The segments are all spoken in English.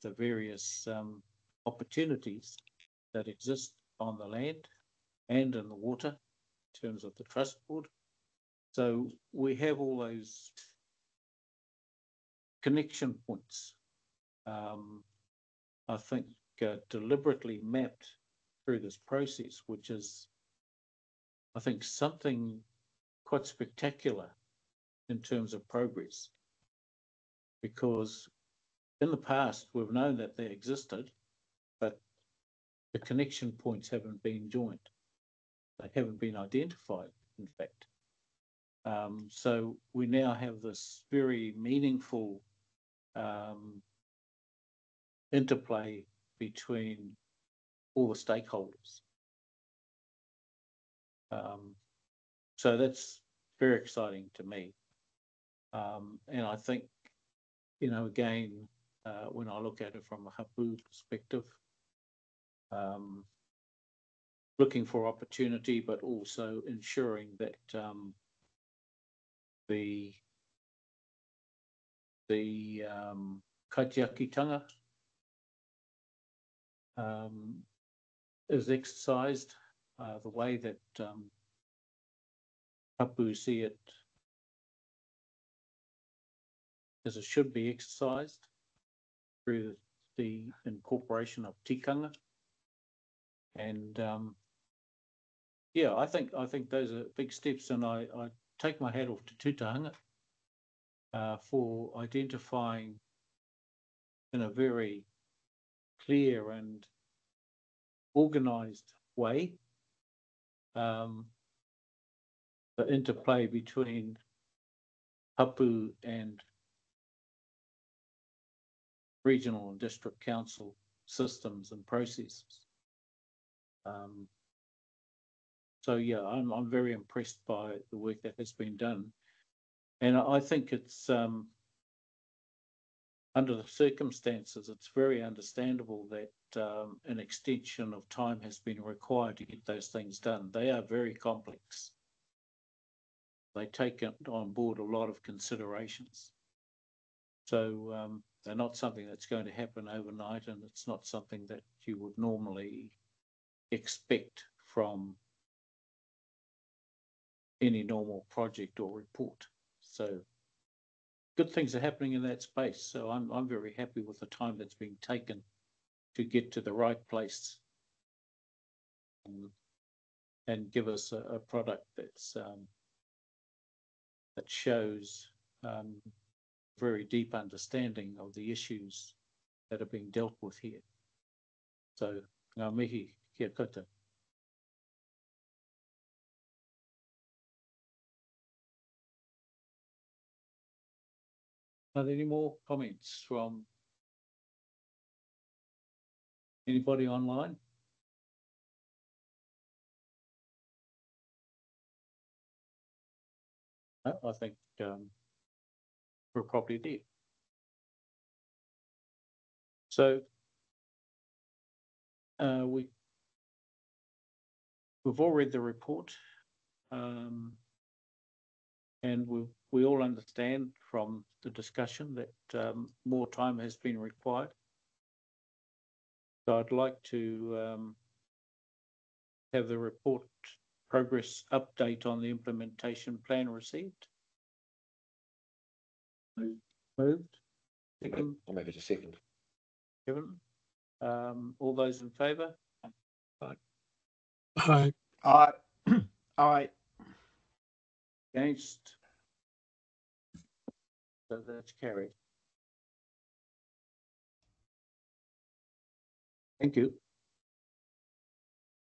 the various opportunities that exist on the land and in the water in terms of the trust board. So we have all those connection points, I think, deliberately mapped through this process, which is, I think, something quite spectacular in terms of progress. Because in the past, we've known that they existed, but the connection points haven't been joined. They haven't been identified, in fact. So we now have this very meaningful interplay between all the stakeholders. So that's very exciting to me. And I think, you know, again, when I look at it from a hapu perspective, looking for opportunity, but also ensuring that the kaitiakitanga is exercised the way that hapu see it as it should be exercised through the incorporation of tikanga. And yeah, I think those are big steps, and I take my hat off to Tūtahanga for identifying in a very clear and organised way the interplay between hapu and regional and district council systems and processes. So yeah, I'm very impressed by the work that has been done, and I think it's under the circumstances, it's very understandable that an extension of time has been required to get those things done. They are very complex. They take on board a lot of considerations. So they're not something that's going to happen overnight, and it's not something that you would normally expect from any normal project or report. So good things are happening in that space. So I'm very happy with the time that's been taken to get to the right place and give us a product that's that shows very deep understanding of the issues that are being dealt with here. So ngā mihi kia koutou. Are there any more comments from anybody online? No, I think we're probably there. So we've all read the report, and we all understand from the discussion that more time has been required. So I'd like to have the report progress update on the implementation plan received. Moved. Second. I'll make it a second. Kevin. All those in favour? Aye. Aye. Aye. Aye. Against? So that's carried. Thank you.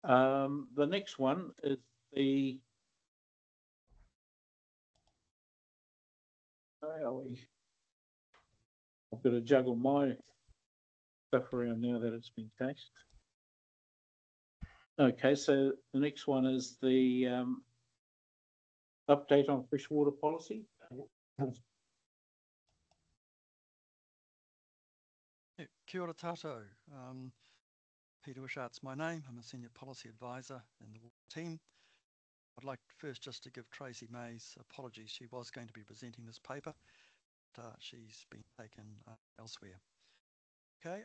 The next one is the I've got to juggle my stuff around now that it's been cashed. Okay, so the next one is the update on freshwater policy. Kia ora tātou. Peter Wishart's my name. I'm a Senior Policy Advisor in the team. I'd like first just to give Tracy Mays apologies. She was going to be presenting this paper, but she's been taken elsewhere. Okay,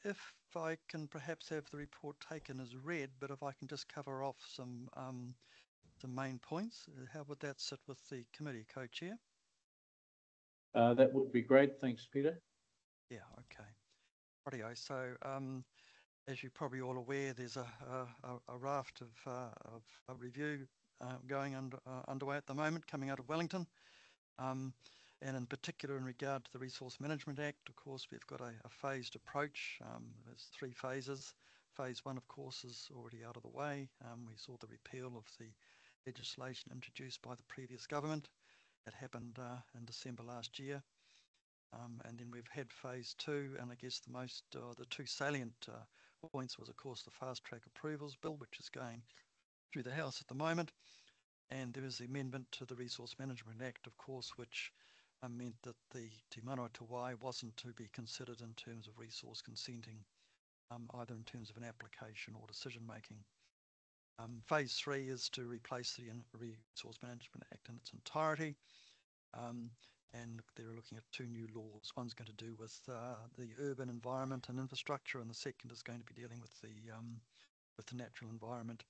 if I can perhaps have the report taken as read, but if I can just cover off some main points, how would that sit with the committee co-chair? That would be great. Thanks, Peter. Yeah, okay. Rightio. So, as you're probably all aware, there's a raft of review going underway at the moment, coming out of Wellington. And in particular, in regard to the Resource Management Act, of course, we've got a phased approach. There's 3 phases. Phase 1, of course, is already out of the way. We saw the repeal of the legislation introduced by the previous government. It happened in December last year. And then we've had phase 2, and I guess the 2 salient points was, of course, the fast track approvals bill, which is going through the House at the moment. And there is the amendment to the Resource Management Act, of course, which meant that the Te Manawa Te Wai wasn't to be considered in terms of resource consenting, either in terms of an application or decision making. Phase 3 is to replace the Resource Management Act in its entirety. And they're looking at 2 new laws. One's going to do with the urban environment and infrastructure, and the second is going to be dealing with the natural environment.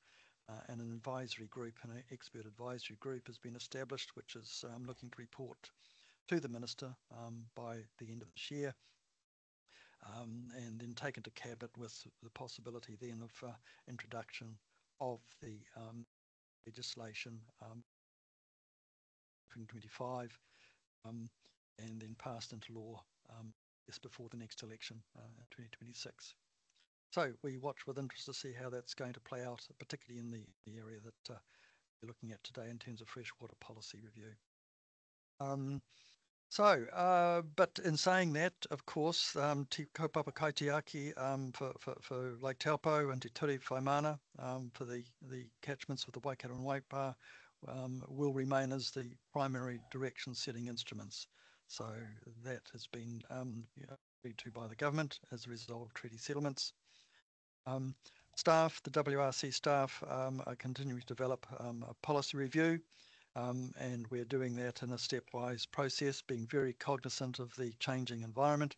And an advisory group, an expert advisory group, has been established, which is looking to report to the Minister by the end of this year, and then taken to Cabinet with the possibility then of introduction of the legislation 2025, and then passed into law just before the next election in 2026. So we watch with interest to see how that's going to play out, particularly in the area that we're looking at today in terms of freshwater policy review. But in saying that, of course, Te Kaupapa Kaitiaki for Lake Taupo and Te Ture Whaimana for the catchments of the Waikato and Waipa will remain as the primary direction-setting instruments. So that has been agreed to by the government as a result of treaty settlements. Staff, the WRC staff, are continuing to develop a policy review. And we're doing that in a stepwise process, being very cognizant of the changing environment,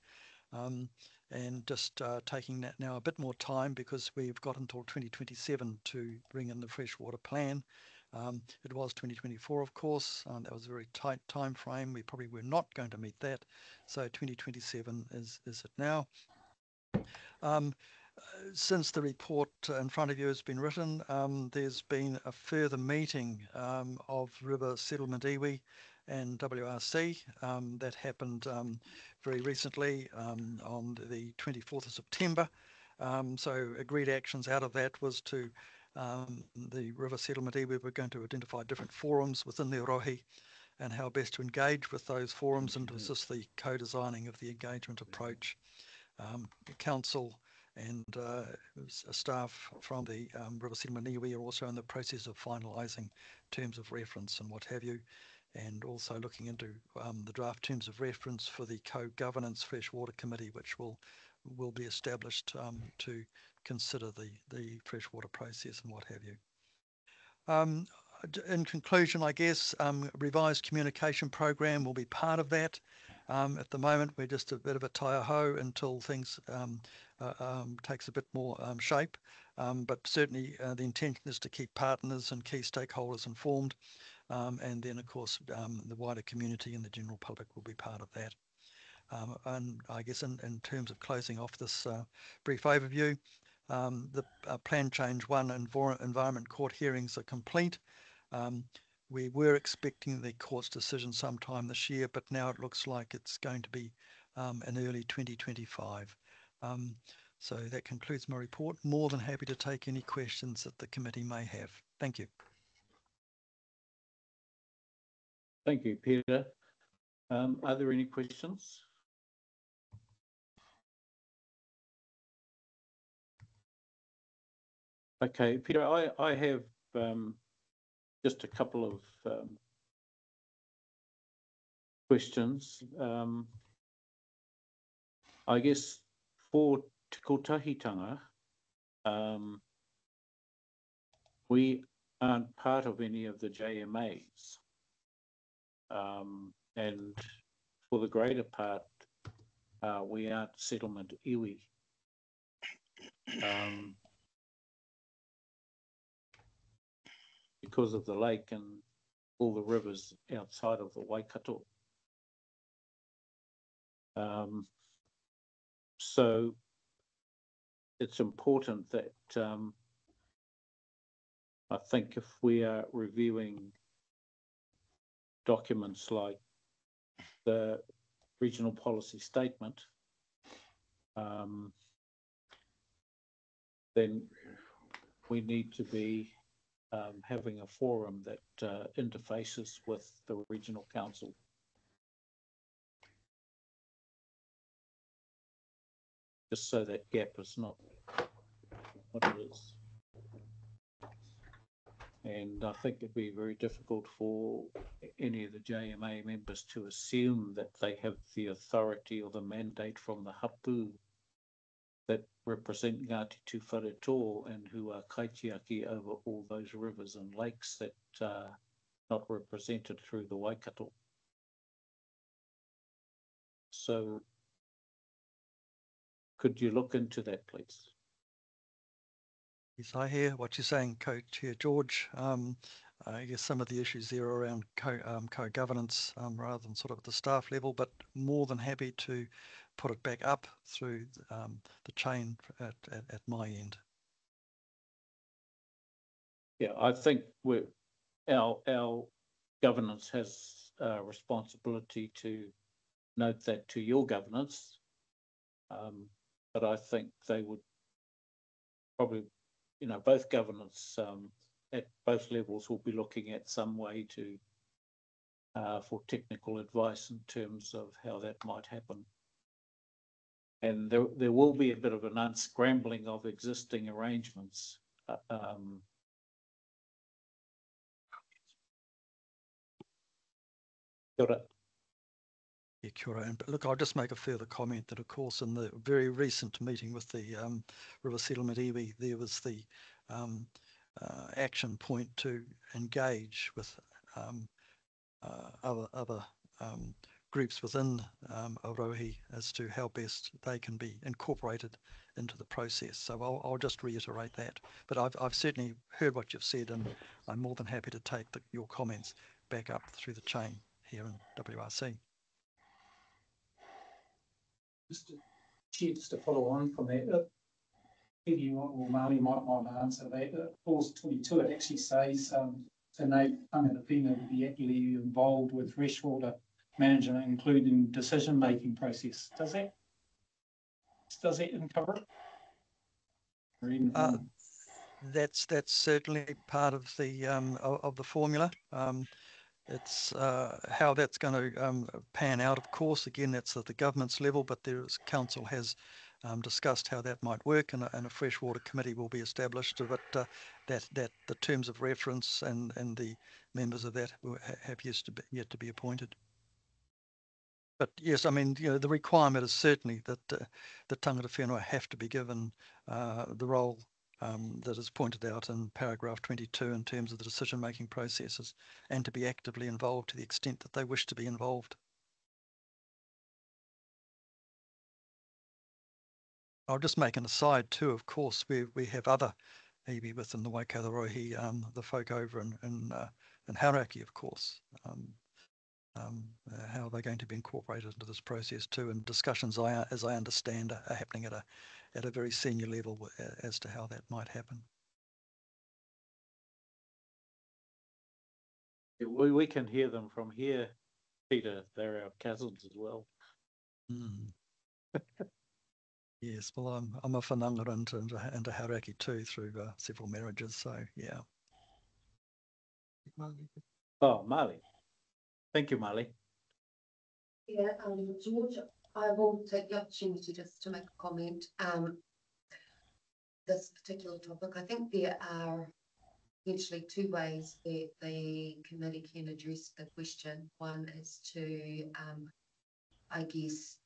and just taking that now a bit more time because we've got until 2027 to bring in the freshwater plan. It was 2024, of course. That was a very tight time frame. We probably were not going to meet that. So 2027 is it now. Since the report in front of you has been written, there's been a further meeting of River Settlement Iwi and WRC that happened very recently on the 24th of September. So agreed actions out of that was to the River Settlement Iwi were going to identify different forums within the rohi and how best to engage with those forums and to assist the co-designing of the engagement approach. The council and staff from the River Settlement Iwi are also in the process of finalising terms of reference and what have you, and also looking into the draft terms of reference for the co-governance freshwater committee, which will be established to consider the freshwater process and what have you. In conclusion, I guess revised communication program will be part of that. At the moment, we're just a bit of a tai-ho until things takes a bit more shape. But certainly the intention is to keep partners and key stakeholders informed. And then, of course, the wider community and the general public will be part of that. And I guess in terms of closing off this brief overview, the Plan Change 1 Environment Court hearings are complete. We were expecting the court's decision sometime this year, but now it looks like it's going to be in early 2025. So that concludes my report. More than happy to take any questions that the committee may have. Thank you. Thank you, Peter. Are there any questions? Okay, Peter, I have just a couple of questions. I guess for Te Kotahitanga, we aren't part of any of the JMAs. And for the greater part, we aren't settlement iwi. Because of the lake and all the rivers outside of the Waikato. So it's important that I think if we are reviewing documents like the regional policy statement, then we need to be having a forum that interfaces with the regional council. Just so that gap is not what it is. And I think it'd be very difficult for any of the JMA members to assume that they have the authority or the mandate from the hapu that represent Ngāti Tūwharetō and who are kaitiaki over all those rivers and lakes that are not represented through the Waikato. So could you look into that, please? Yes, I hear what you're saying, Co-Chair George. I guess some of the issues there are around co-governance rather than sort of at the staff level, but more than happy to put it back up through the chain at my end. Yeah, I think our governance has a responsibility to note that to your governance, but I think they would probably, both governance at both levels will be looking at some way to for technical advice in terms of how that might happen. And there will be a bit of an unscrambling of existing arrangements. Kia ora. Yeah, kia ora. And look, I'll just make a further comment that, of course, in the very recent meeting with the River Settlement iwi, there was the action point to engage with other groups within Orohi as to how best they can be incorporated into the process. So I'll just reiterate that. But I've certainly heard what you've said, and I'm more than happy to take your comments back up through the chain here in WRC. Just to follow on from that, if you want, or Māori might want to answer that. Clause 22, it actually says to note Kānapanapa will be actively involved with freshwater management, including decision-making process. Does that uncover it? That's certainly part of the formula. It's how that's going to pan out, of course. Again, that's at the government's level, but council has discussed how that might work, and a freshwater committee will be established. But that the terms of reference and the members of that have yet to be appointed. But yes, I mean, the requirement is certainly that the tangata whenua have to be given the role that is pointed out in paragraph 22 in terms of the decision-making processes, and to be actively involved to the extent that they wish to be involved. I'll just make an aside too, of course, we have other iwi within the Waikato Rohi, the folk over in Hauraki, of course. How they're going to be incorporated into this process too, and discussions, as I understand, are happening at a very senior level as to how that might happen. We can hear them from here, Peter. They're our cousins as well. Mm. Yes, well, I'm a whananga into Hauraki too through several marriages, so yeah. Oh, Mali. Thank you, Mali. Yeah, George, I will take the opportunity just to make a comment. This particular topic, I think there are potentially two ways that the committee can address the question. One is to, I guess,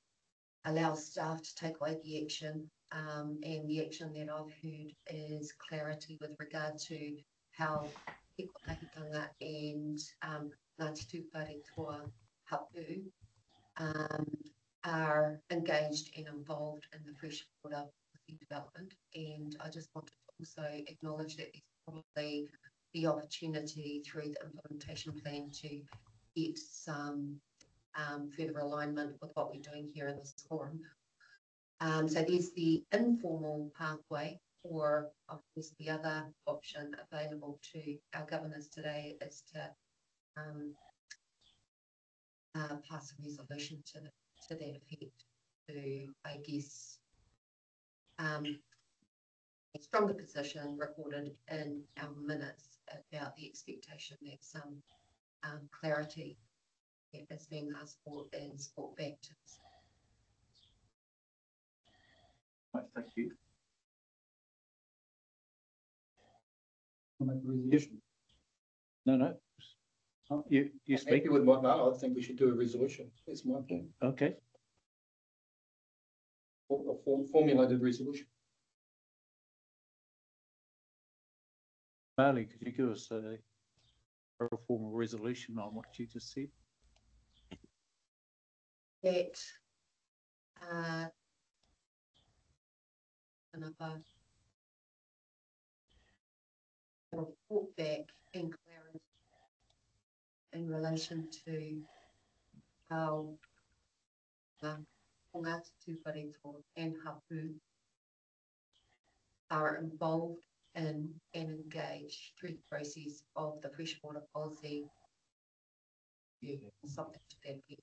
allow staff to take away the action, and the action that I've heard is clarity with regard to how Kānapanapa and Ngāti Tūwharetō hapu are engaged and involved in the freshwater development. And I just wanted to also acknowledge that there's probably the opportunity through the implementation plan to get some further alignment with what we're doing here in this forum. So there's the informal pathway, or of course the other option available to our governors today is to pass a resolution to that effect, to, I guess, a stronger position recorded in our minutes about the expectation that some clarity is being asked for and brought back to us. Right, thank you. Make a resolution. No. You speak. Happy with what? No, I think we should do a resolution. That's my point. Okay. A formulated resolution. Marley, could you give us a formal resolution on what you just said? That Kānapanapa report back in clarity in relation to how Ngāti Tūwharetoa and Hapu are involved in and engaged through the process of the freshwater policy. Something to that effect.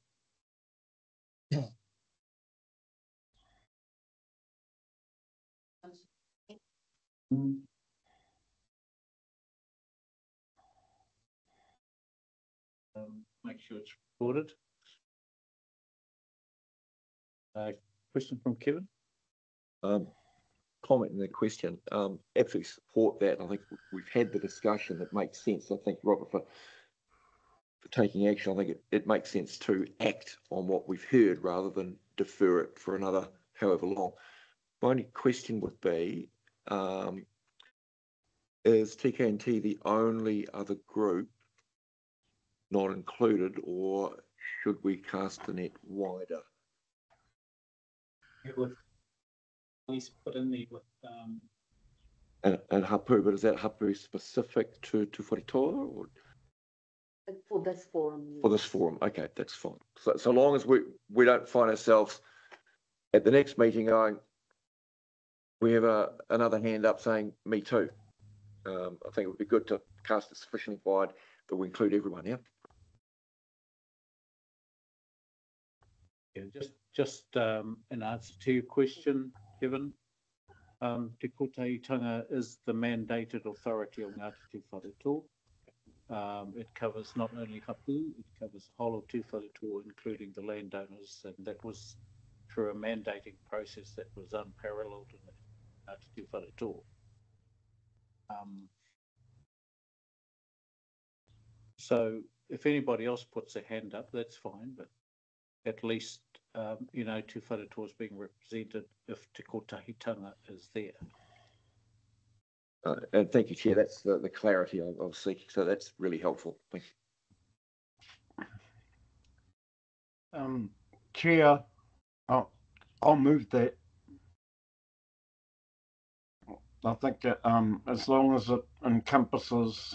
Make sure it's recorded. Question from Kevin. Comment in the question. Absolutely support that. I think we've had the discussion. It makes sense. I think, Robert, for taking action, I think it makes sense to act on what we've heard rather than defer it for another however long. My only question would be, is TKNT the only other group not included, or should we cast the net wider? With at least put in there with And Hapu, but is that Hapu specific to Wharetoa, or For this forum. for this forum? Okay, that's fine. So long as we don't find ourselves at the next meeting going, we have another hand up saying me too. I think it would be good to cast it sufficiently wide that we include everyone. Yeah. Yeah, just in answer to your question, Kevin, Te Kōtaitanga is the mandated authority of Ngāti Tūwharetoa. It covers not only Hapu, it covers the whole of Tūwharetoa, including the landowners, and that was through a mandating process that was unparalleled in Ngāti Tūwharetoa. So if anybody else puts a hand up, that's fine, but at least, Tūwharetoa is being represented if Te Kōtaitanga is there. And thank you, Chair. That's the clarity I was seeking. So that's really helpful. Thank you. Chair, I'll move that. I think that as long as it encompasses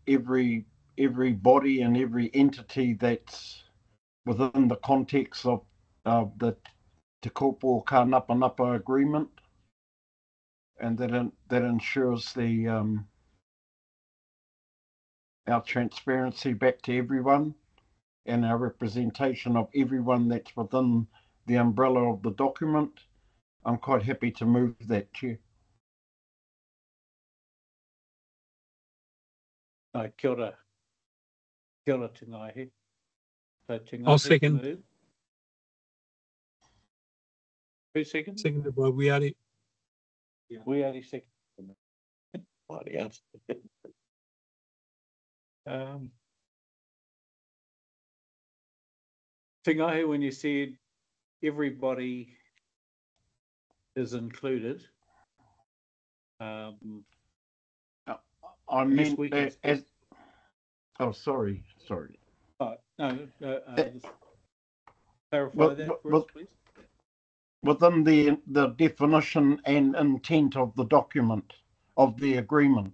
every body and every entity that's within the context of the Te Kōpu Kānapanapa agreement, and that ensures our transparency back to everyone and our representation of everyone that's within the umbrella of the document. I'm quite happy to move that, Chair. Kia ora. Kia ora te ngaihe. So te ngaihe I'll second. move. Who second? Seconded by Wiari. Yeah. We already second. Bloody hell. Te ngaihe, when you said everybody is included, I mean, we can oh, sorry. no, clarify that for us, please? Within the definition and intent of the document, of the agreement.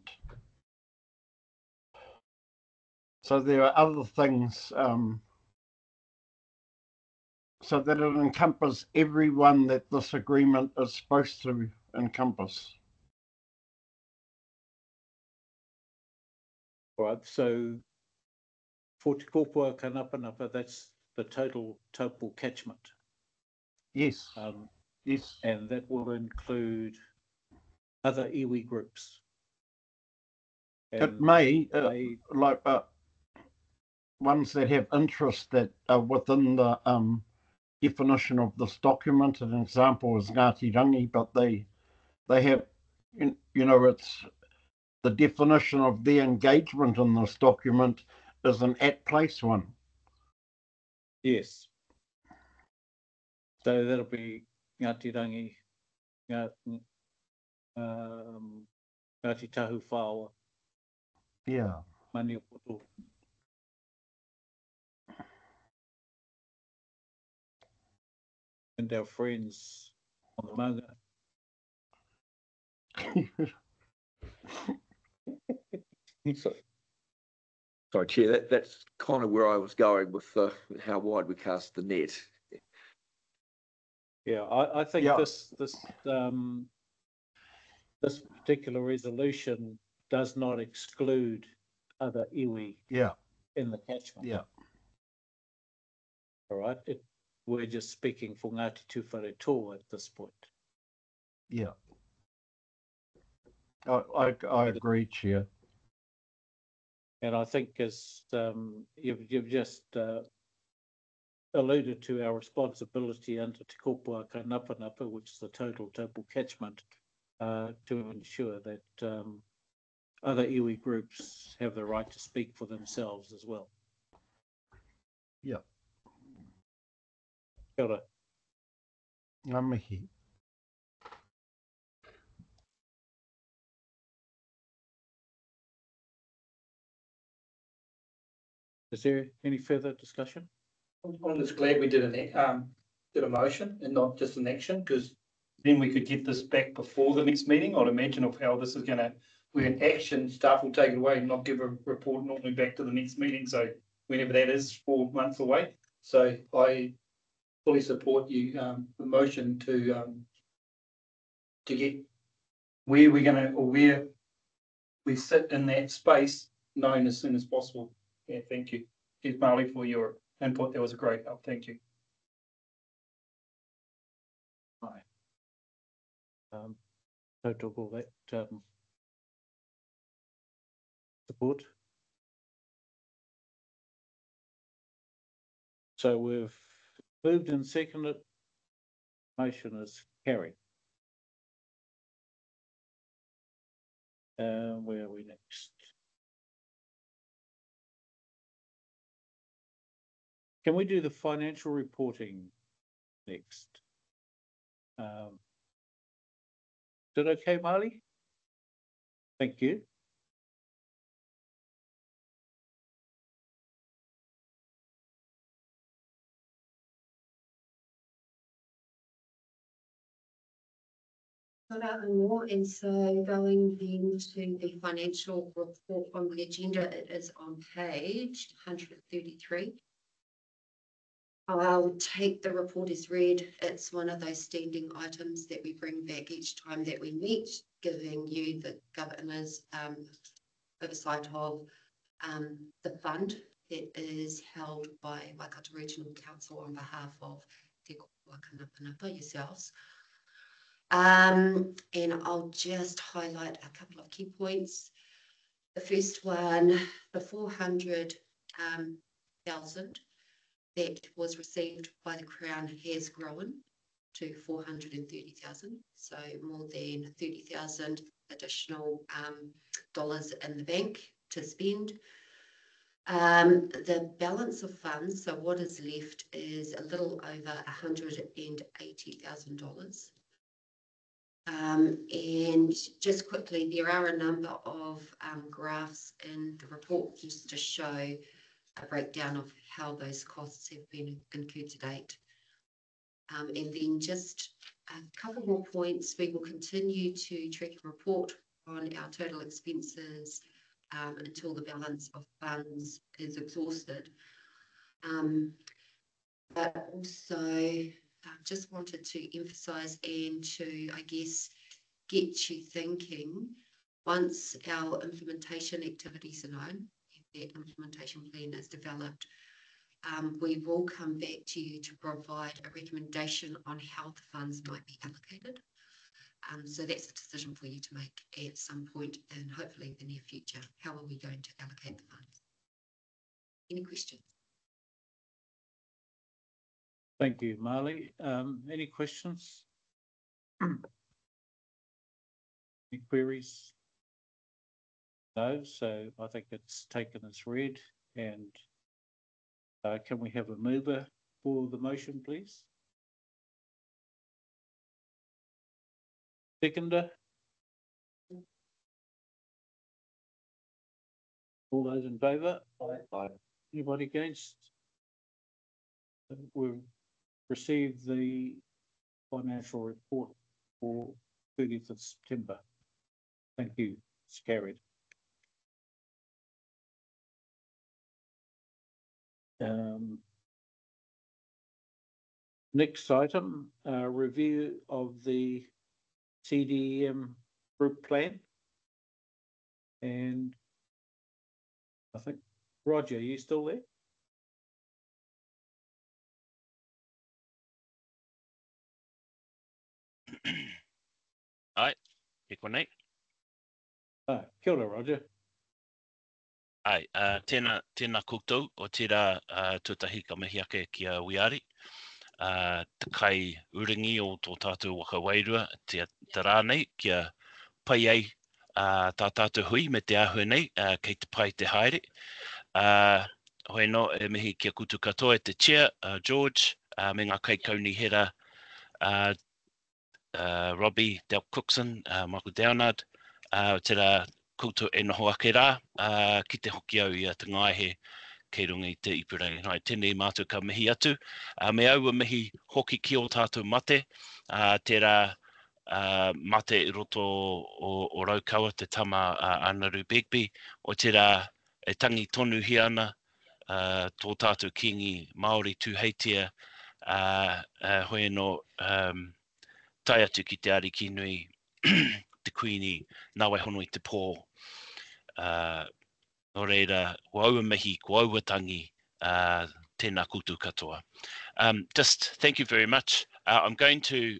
So there are other things, so that it encompasses everyone that this agreement is supposed to encompass. All right, so for Te Kōpu Kānapanapa, that's the total catchment. Yes, yes. And that will include other iwi groups. It may, like ones that have interest that are within the definition of this document. An example is Ngāti Rangi, but they have, you know, it's the definition of their engagement in this document is an at-place one. Yes. So that'll be Ngāti Rangi, Ngāti Tahu Whāua. Yeah. Maniapoto. And our friends on the maunga. Sorry, Chair, that's kind of where I was going with how wide we cast the net. Yeah, I think this particular resolution does not exclude other iwi in the catchment. Yeah. All right. We're just speaking for Ngāti Tuwharetō at this point. Yeah. I agree, Chair. And I think as you've just alluded to our responsibility under Te Kōpu Kānapanapa, which is the total catchment, to ensure that other iwi groups have the right to speak for themselves as well. Yeah. Kia ora. Ngā mihi. Is there any further discussion? I'm just glad we did a motion and not just an action, because then we could get this back before the next meeting. I'd imagine of how this is going to, we're in action, staff will take it away and not give a report normally back to the next meeting. So whenever that is, 4 months away. So I fully support you, the motion to get where we're going to, or where we sit in that space known as soon as possible. Yeah, thank you. Here's Marley for your input. That was a great help. Thank you. Right. So to all that support. So we've moved and seconded. Motion is carried. Where are we next? Can we do the financial reporting next? Is that okay, Marley? Thank you. And so going into the financial report on the agenda, it is on page 133. I'll take the report as read. It's one of those standing items that we bring back each time that we meet, giving you the governor's oversight of the fund that is held by Waikato Regional Council on behalf of Te Kōpu Kānapanapa, yourselves. And I'll just highlight a couple of key points. The first one, the 400,000 that was received by the Crown has grown to 430,000, so more than 30,000 additional dollars in the bank to spend. The balance of funds, so what is left, is a little over $180,000. And just quickly, there are a number of graphs in the report just to show a breakdown of how those costs have been incurred to date. And then just a couple more points. We will continue to track and report on our total expenses until the balance of funds is exhausted. But also just wanted to emphasise and to, I guess, get you thinking, once our implementation activities are known, that implementation plan is developed, we will come back to you to provide a recommendation on how the funds might be allocated. So that's a decision for you to make at some point in hopefully the near future. How are we going to allocate the funds? Any questions? Thank you, Marley. Any questions? Any queries? No, so I think it's taken as read. And can we have a mover for the motion, please? Seconder? All those in favour? Aye. Anybody against? We've received the financial report for 30th of September. Thank you. It's carried. Next item, review of the CDM group plan. And I think, Roger, are you still there? Ai, e konei. Kia ora, Roger. Ai, tēnā koutou o tērā tutahi ka mihi ake ki a Wiari. Te kai uringi o tō tātou waka wairua te rānei kia pai ai tā tātou hui me te ahu nei kei te pai te haere. Hoi no e mihi kia kutu katoa te chair, George, me ngā kai kauni hera Robbie, Del Cookson, Michael Downard, tērā koutou e noho ake rā, ki te hoki au i a te ngaihe kei runga i te ipurei. Nai, tēnei mātou ka mihi atu. Me aua mihi hoki ki o tātou mate, tērā mate i roto o Raukawa, te tama Anaru Begby, o tērā e tangi tonu hi ana, tō tātou kingi Māori tūheitia, hoi no tai atu ki te ari ki nui te kuini nāwai hono i te pō. No reira, ko aua mihi, ko aua tangi, tēnā koutou katoa. Just thank you very much. I'm going to,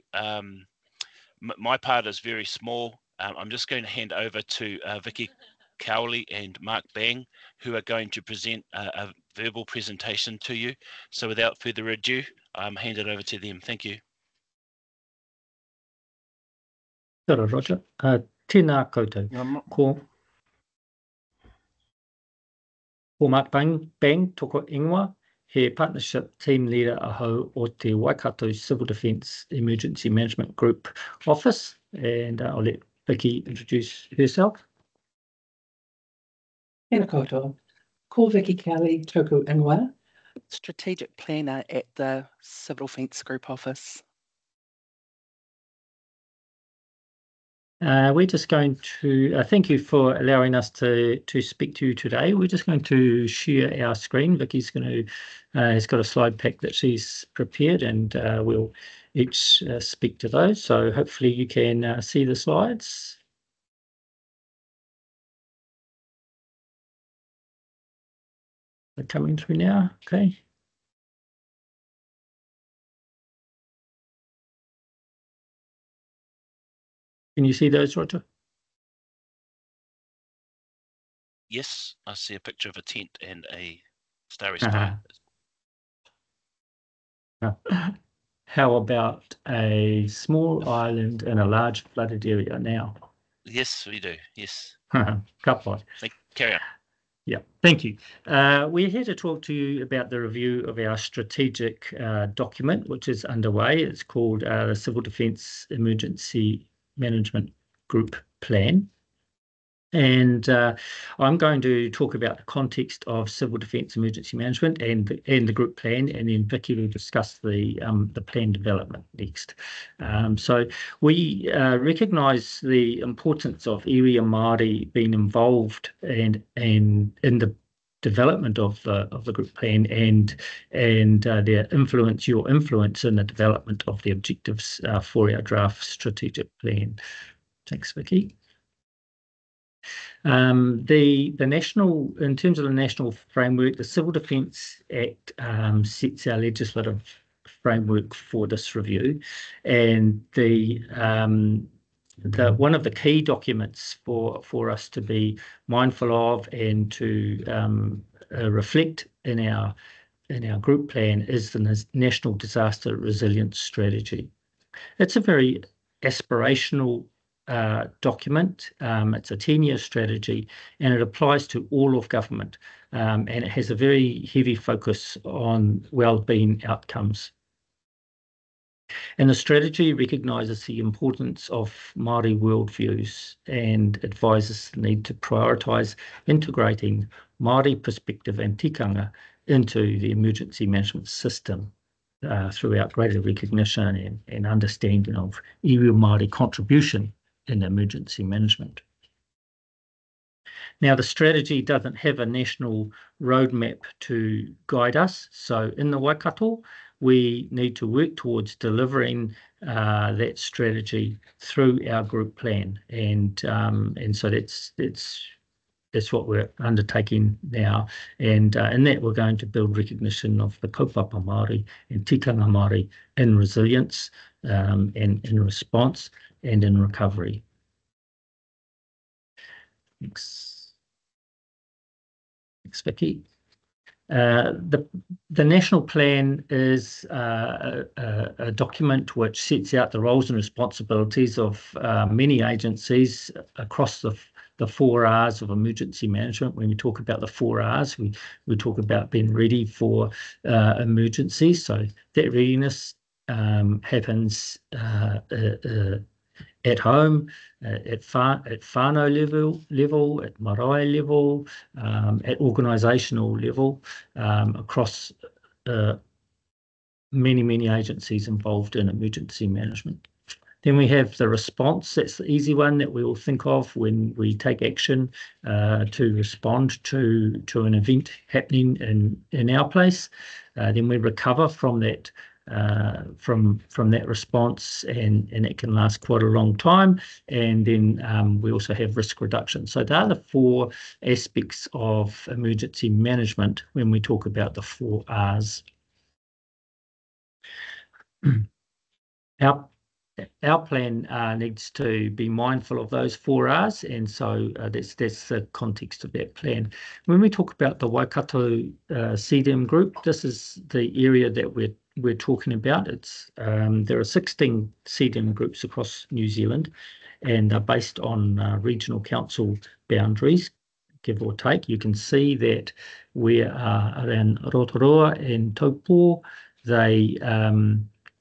my part is very small. I'm just going to hand over to Vicky Cowley and Mark Bang, who are going to present a verbal presentation to you. So without further ado, hand it over to them. Thank you. Kia ora, Roger. Tēnā koutou. Ko Mark Bang, toko ingoa, he partnership team leader ahau o te Waikato Civil Defence Emergency Management Group office, and I'll let Vicky introduce herself. Tēnā koutou. Ko Vicky Cowley, toko ingoa, strategic planner at the Civil Defence Group office. We're just going to thank you for allowing us to speak to you today. We're just going to share our screen. Vicky's going to has got a slide pack that she's prepared, and we'll each speak to those. So hopefully you can see the slides. They're coming through now. Okay. Can you see those, Roger? Yes, I see a picture of a tent and a starry sky. How about a small island in a large flooded area now? Yes, we do. Yes. Couple. Carry on. Yeah, thank you. We're here to talk to you about the review of our strategic document, which is underway. It's called the Civil Defence Emergency Management Group Plan. And I'm going to talk about the context of civil defence emergency management and the group plan, and then Vicky will discuss the plan development next. So we recognise the importance of iwi and Māori being involved and in the development of the group plan and their influence, your influence in the development of the objectives for our draft strategic plan. Thanks, Vicky. The national, in terms of the national framework, the Civil Defence Act sets our legislative framework for this review, and one of the key documents for us to be mindful of and to reflect in our group plan is the National Disaster Resilience Strategy. It's a very aspirational document. It's a 10-year strategy, and it applies to all of government, and it has a very heavy focus on wellbeing outcomes. And the strategy recognises the importance of Māori worldviews and advises the need to prioritise integrating Māori perspective and tikanga into the emergency management system throughout greater recognition and understanding of iwi Māori contribution in emergency management. Now, the strategy doesn't have a national roadmap to guide us. So in the Waikato, we need to work towards delivering that strategy through our group plan. And so that's what we're undertaking now. And in that, we're going to build recognition of the kaupapa Māori and tikanga Māori in resilience and in response and in recovery. Thanks, Vicky. The national plan is a document which sets out the roles and responsibilities of many agencies across the 4 R's of emergency management. When we talk about the 4 R's, we talk about being ready for emergencies. So that readiness happens at home, at whānau level, at marae level, at organisational level, across many agencies involved in emergency management. Then we have the response. That's the easy one that we all think of when we take action to respond to an event happening in our place. Then we recover from that response, and it can last quite a long time. And then we also have risk reduction. So they are the 4 aspects of emergency management when we talk about the 4 R's. Our plan needs to be mindful of those 4 R's, and so that's the context of that plan. When we talk about the Waikato CDM group, this is the area that we're talking about. It's there are 16 CDM groups across New Zealand, and are based on regional council boundaries, give or take. You can see that we are around Rotorua and Taupo.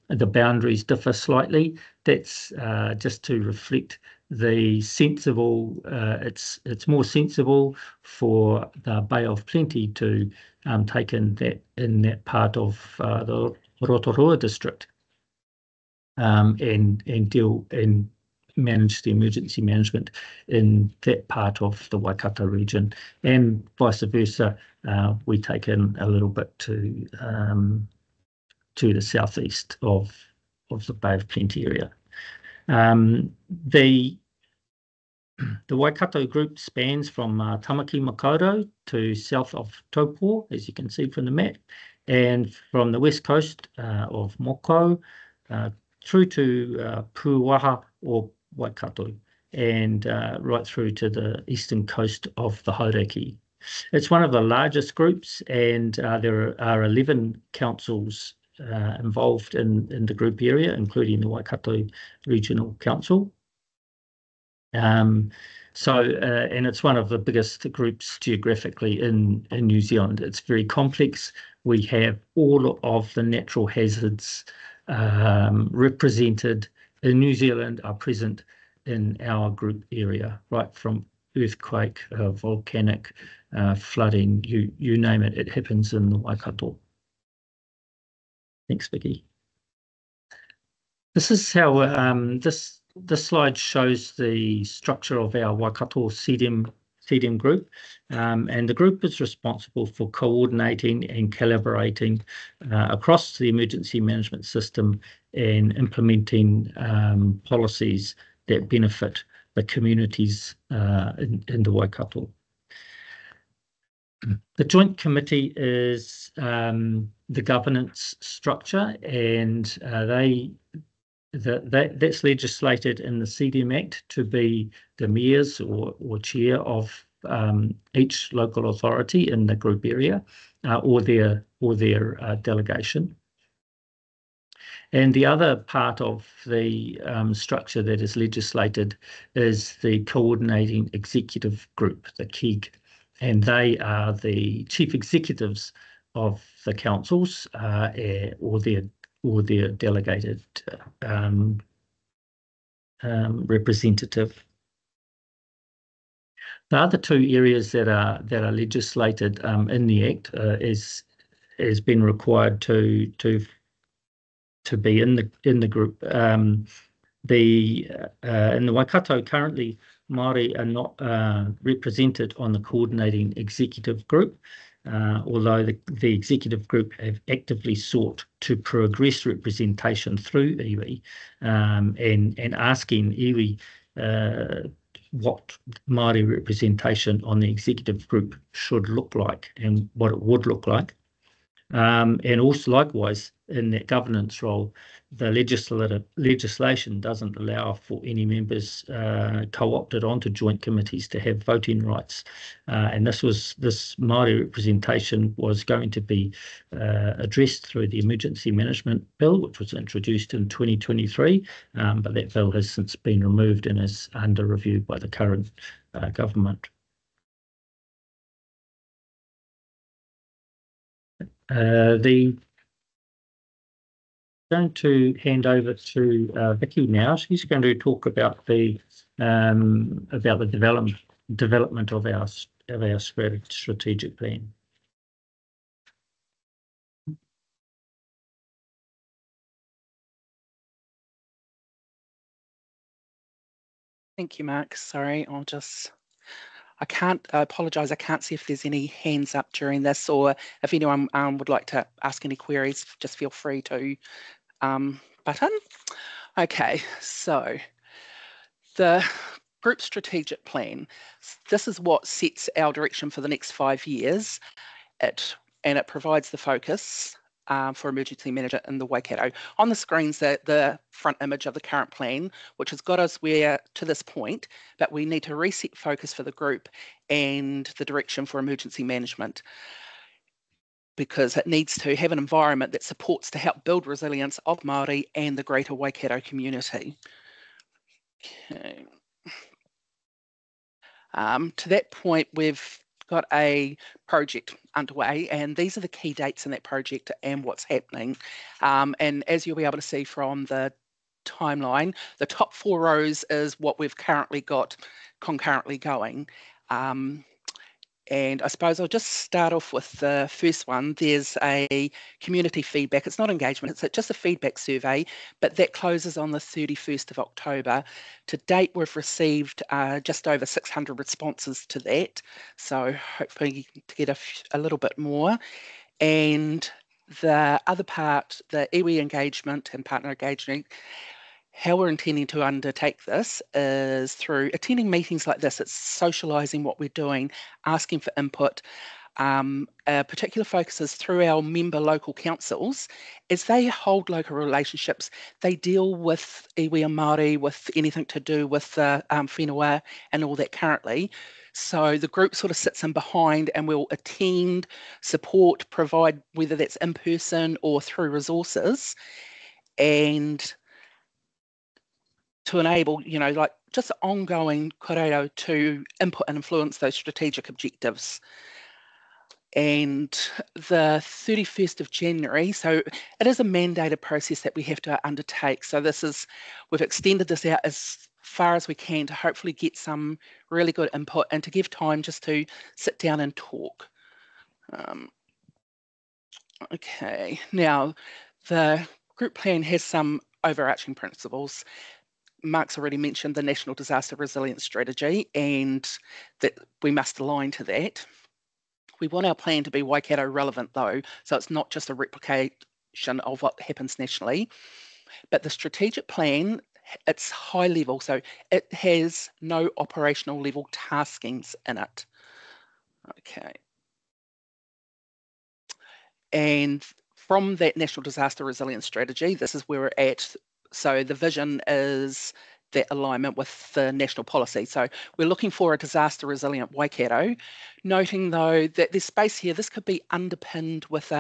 The boundaries differ slightly. That's just to reflect the sensible, it's more sensible for the Bay of Plenty to take in that part of the Rotorua district and deal and manage the emergency management in that part of the Waikato region, and vice versa. We take in a little bit to the southeast of the Bay of Plenty area. The Waikato group spans from Tamaki Makaurau to south of Taupo, as you can see from the map, and from the west coast of Moko through to Puaha or Waikato, and right through to the eastern coast of the Hauraki. It's one of the largest groups, and there are 11 councils involved in the group area, including the Waikato Regional Council. And it's one of the biggest groups geographically in New Zealand. It's very complex. We have all of the natural hazards represented in New Zealand are present in our group area, right from earthquake, volcanic, flooding, you name it, it happens in the Waikato. Thanks, Vicky. This is how this slide shows the structure of our Waikato CDM group, and the group is responsible for coordinating and collaborating across the emergency management system and implementing policies that benefit the communities in the Waikato. The Joint Committee is the governance structure, and that's legislated in the CDM Act to be the mayors or chair of each local authority in the group area or their delegation. And the other part of the structure that is legislated is the coordinating executive group, the KEG, and they are the chief executives of the councils or their delegated representative. The other two areas that are legislated in the Act has been required to be in the group. In the Waikato currently, Māori are not represented on the coordinating executive group, although the executive group have actively sought to progress representation through iwi and asking iwi what Māori representation on the executive group should look like and what it would look like. And also likewise in that governance role, the legislation doesn't allow for any members co-opted onto joint committees to have voting rights. And this Māori representation was going to be addressed through the Emergency Management Bill, which was introduced in 2023, but that bill has since been removed and is under review by the current government. Going to hand over to Vicky now. She's going to talk about the development of our strategic plan. Thank you, Mark. Sorry, I apologise, I can't see if there's any hands up during this, or if anyone would like to ask any queries, just feel free to button. Okay, so the group strategic plan, this is what sets our direction for the next 5 years. It provides the focus for emergency manager in the Waikato. On the screen's the front image of the current plan, which has got us to this point, but we need to reset focus for the group and the direction for emergency management, because it needs to have an environment that supports to help build resilience of Māori and the greater Waikato community. Okay. To that point, we've got a project underway, and these are the key dates in that project and what's happening. And as you'll be able to see from the timeline, the top 4 rows is what we've currently got concurrently going. And I suppose I'll just start off with the first one. There's a community feedback. It's not engagement, it's just a feedback survey, but that closes on the 31st of October. To date, we've received just over 600 responses to that. So hopefully to get a little bit more. And the other part, the iwi engagement and partner engagement, how we're intending to undertake this is through attending meetings like this. It's socialising what we're doing, asking for input. A particular focus is through our member local councils. As they hold local relationships, they deal with iwi and Māori, with anything to do with the whenua and all that currently. So the group sort of sits in behind and will attend, support, provide, whether that's in person or through resources, and to enable, like just ongoing korero to input and influence those strategic objectives. And the 31st of January, so it is a mandated process that we have to undertake. So we've extended this out as far as we can to hopefully get some really good input and to give time just to sit down and talk. Okay, now the group plan has some overarching principles. Mark's already mentioned the National Disaster Resilience Strategy and that we must align to that. We want our plan to be Waikato relevant though, so it's not just a replication of what happens nationally, but the strategic plan, it's high level, so it has no operational level taskings in it. Okay. And from that National Disaster Resilience Strategy, this is where we're at. So the vision is that alignment with the national policy. So we're looking for a disaster resilient Waikato, noting though that there's space here, this could be underpinned with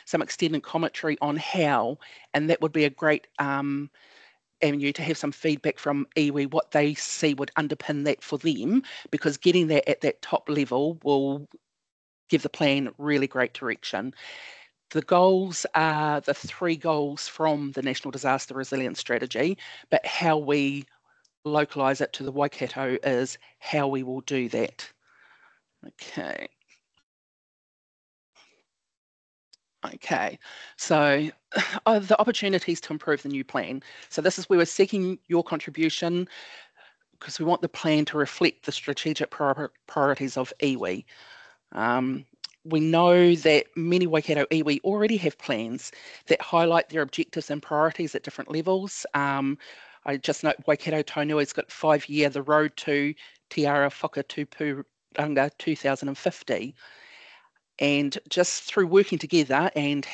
some extended commentary on how, and that would be a great avenue to have some feedback from iwi, what they see would underpin that for them, because getting that at that top level will give the plan really great direction. The goals are the 3 goals from the National Disaster Resilience Strategy, but how we localise it to the Waikato is how we will do that. Okay. Okay, so the opportunities to improve the new plan. So this is where we're seeking your contribution because we want the plan to reflect the strategic priorities of iwi. We know that many Waikato iwi already have plans that highlight their objectives and priorities at different levels. I just note Waikato Taunui's got 5-year The Road to Te Ara Whakatupuranga 2050. And just through working together and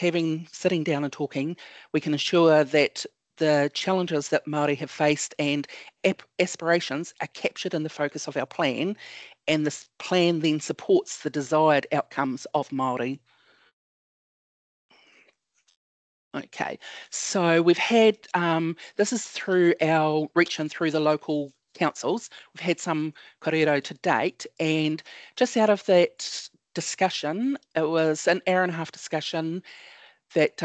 sitting down and talking, we can ensure that the challenges that Māori have faced and aspirations are captured in the focus of our plan, and this plan then supports the desired outcomes of Māori. Okay, so we've had, this is through our reaching through the local councils. We've had some kōrero to date, and just out of that discussion, it was an hour-and-a-half discussion that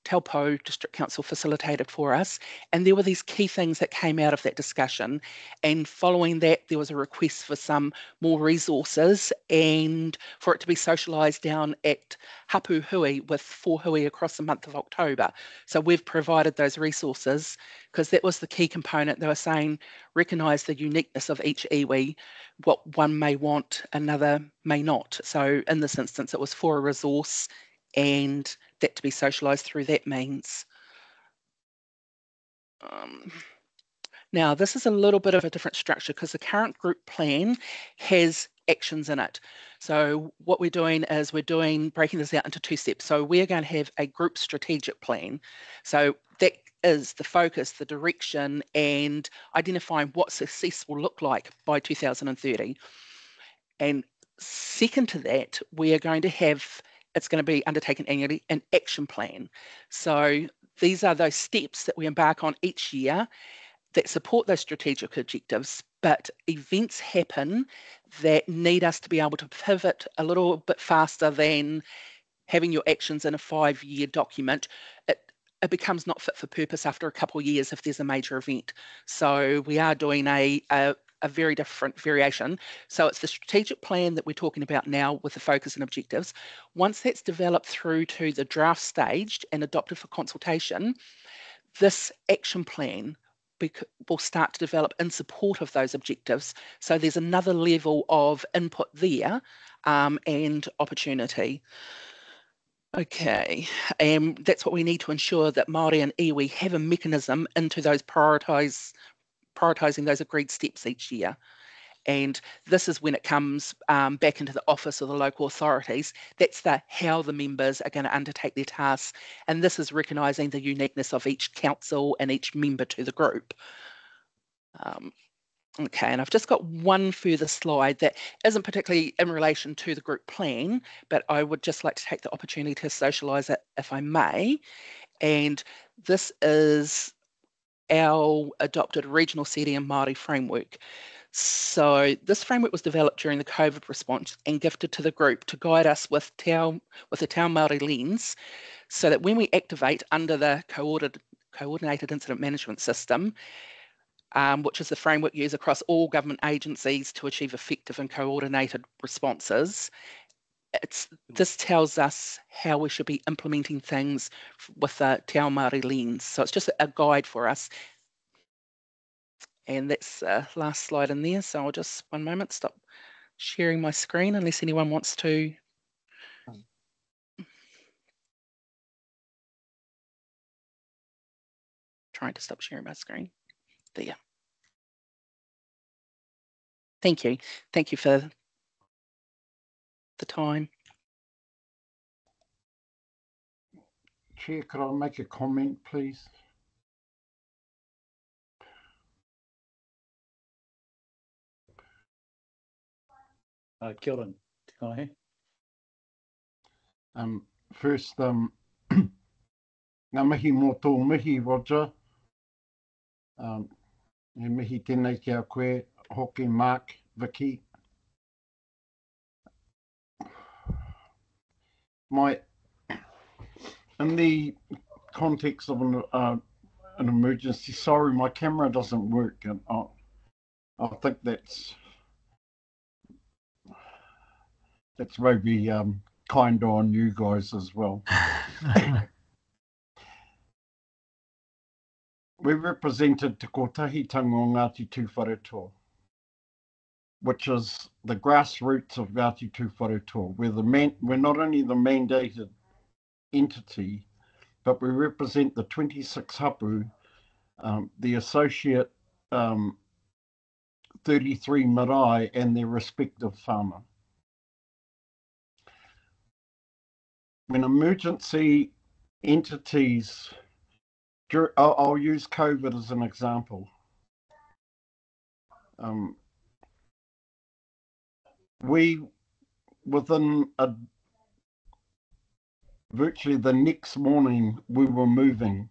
Taupo District Council facilitated for us, and there were these key things that came out of that discussion, and following that there was a request for some more resources and for it to be socialised down at Hapu Hui with 4 hui across the month of October. So we've provided those resources because that was the key component. They were saying recognise the uniqueness of each iwi, what one may want, another may not. So in this instance it was for a resource and that to be socialised through that means. Now, this is a little bit of a different structure because the current group plan has actions in it. So what we're doing is breaking this out into 2 steps. So we're going to have a group strategic plan. So that is the focus, the direction, and identifying what success will look like by 2030. And second to that, we are going to have, it's going to be undertaken annually, an action plan. So these are those steps that we embark on each year that support those strategic objectives, but events happen that need us to be able to pivot a little bit faster than having your actions in a 5-year document. It becomes not fit for purpose after a couple of years if there's a major event. So we are doing a very different variation. So it's the strategic plan that we're talking about now with the focus and objectives. Once that's developed through to the draft stage and adopted for consultation, this action plan will start to develop in support of those objectives. So there's another level of input there and opportunity. Okay, and that's what we need to ensure that Māori and iwi have a mechanism into those prioritising those agreed steps each year. And this is when it comes back into the office of the local authorities. That's how the members are going to undertake their tasks. And this is recognising the uniqueness of each council and each member to the group. Okay, and I've just got one further slide that isn't particularly in relation to the group plan, but I would just like to take the opportunity to socialise it if I may. And this is our adopted regional CDM Māori framework. So this framework was developed during the COVID response and gifted to the group to guide us with the Te Ao Māori lens, so that when we activate under the coordinated incident management system, which is the framework used across all government agencies to achieve effective and coordinated responses. This tells us how we should be implementing things with a Te Ao Māori lens. So it's just a guide for us. And that's the last slide in there. So I'll just, one moment, stop sharing my screen unless anyone wants to. Trying to stop sharing my screen. There. Thank you. Thank you for the time. Chair, could I make a comment, please? Kia ora, Te Kanahe. First, ngā mihi mō tō mihi, Roger. E mihi tēnei ki a koe, hoki, Mark, Vicky. In the context of an emergency, sorry, my camera doesn't work, and I think that's maybe kind on you guys as well. We represented Te Kotahitanga o Ngāti Tūwharetoa, which is the grassroots of Ngāti Tūwharetoa. We're not only the mandated entity, but we represent the 26 hapu, the associate 33 marae and their respective whānau. When emergency entities, I'll use COVID as an example. Within virtually the next morning, we were moving.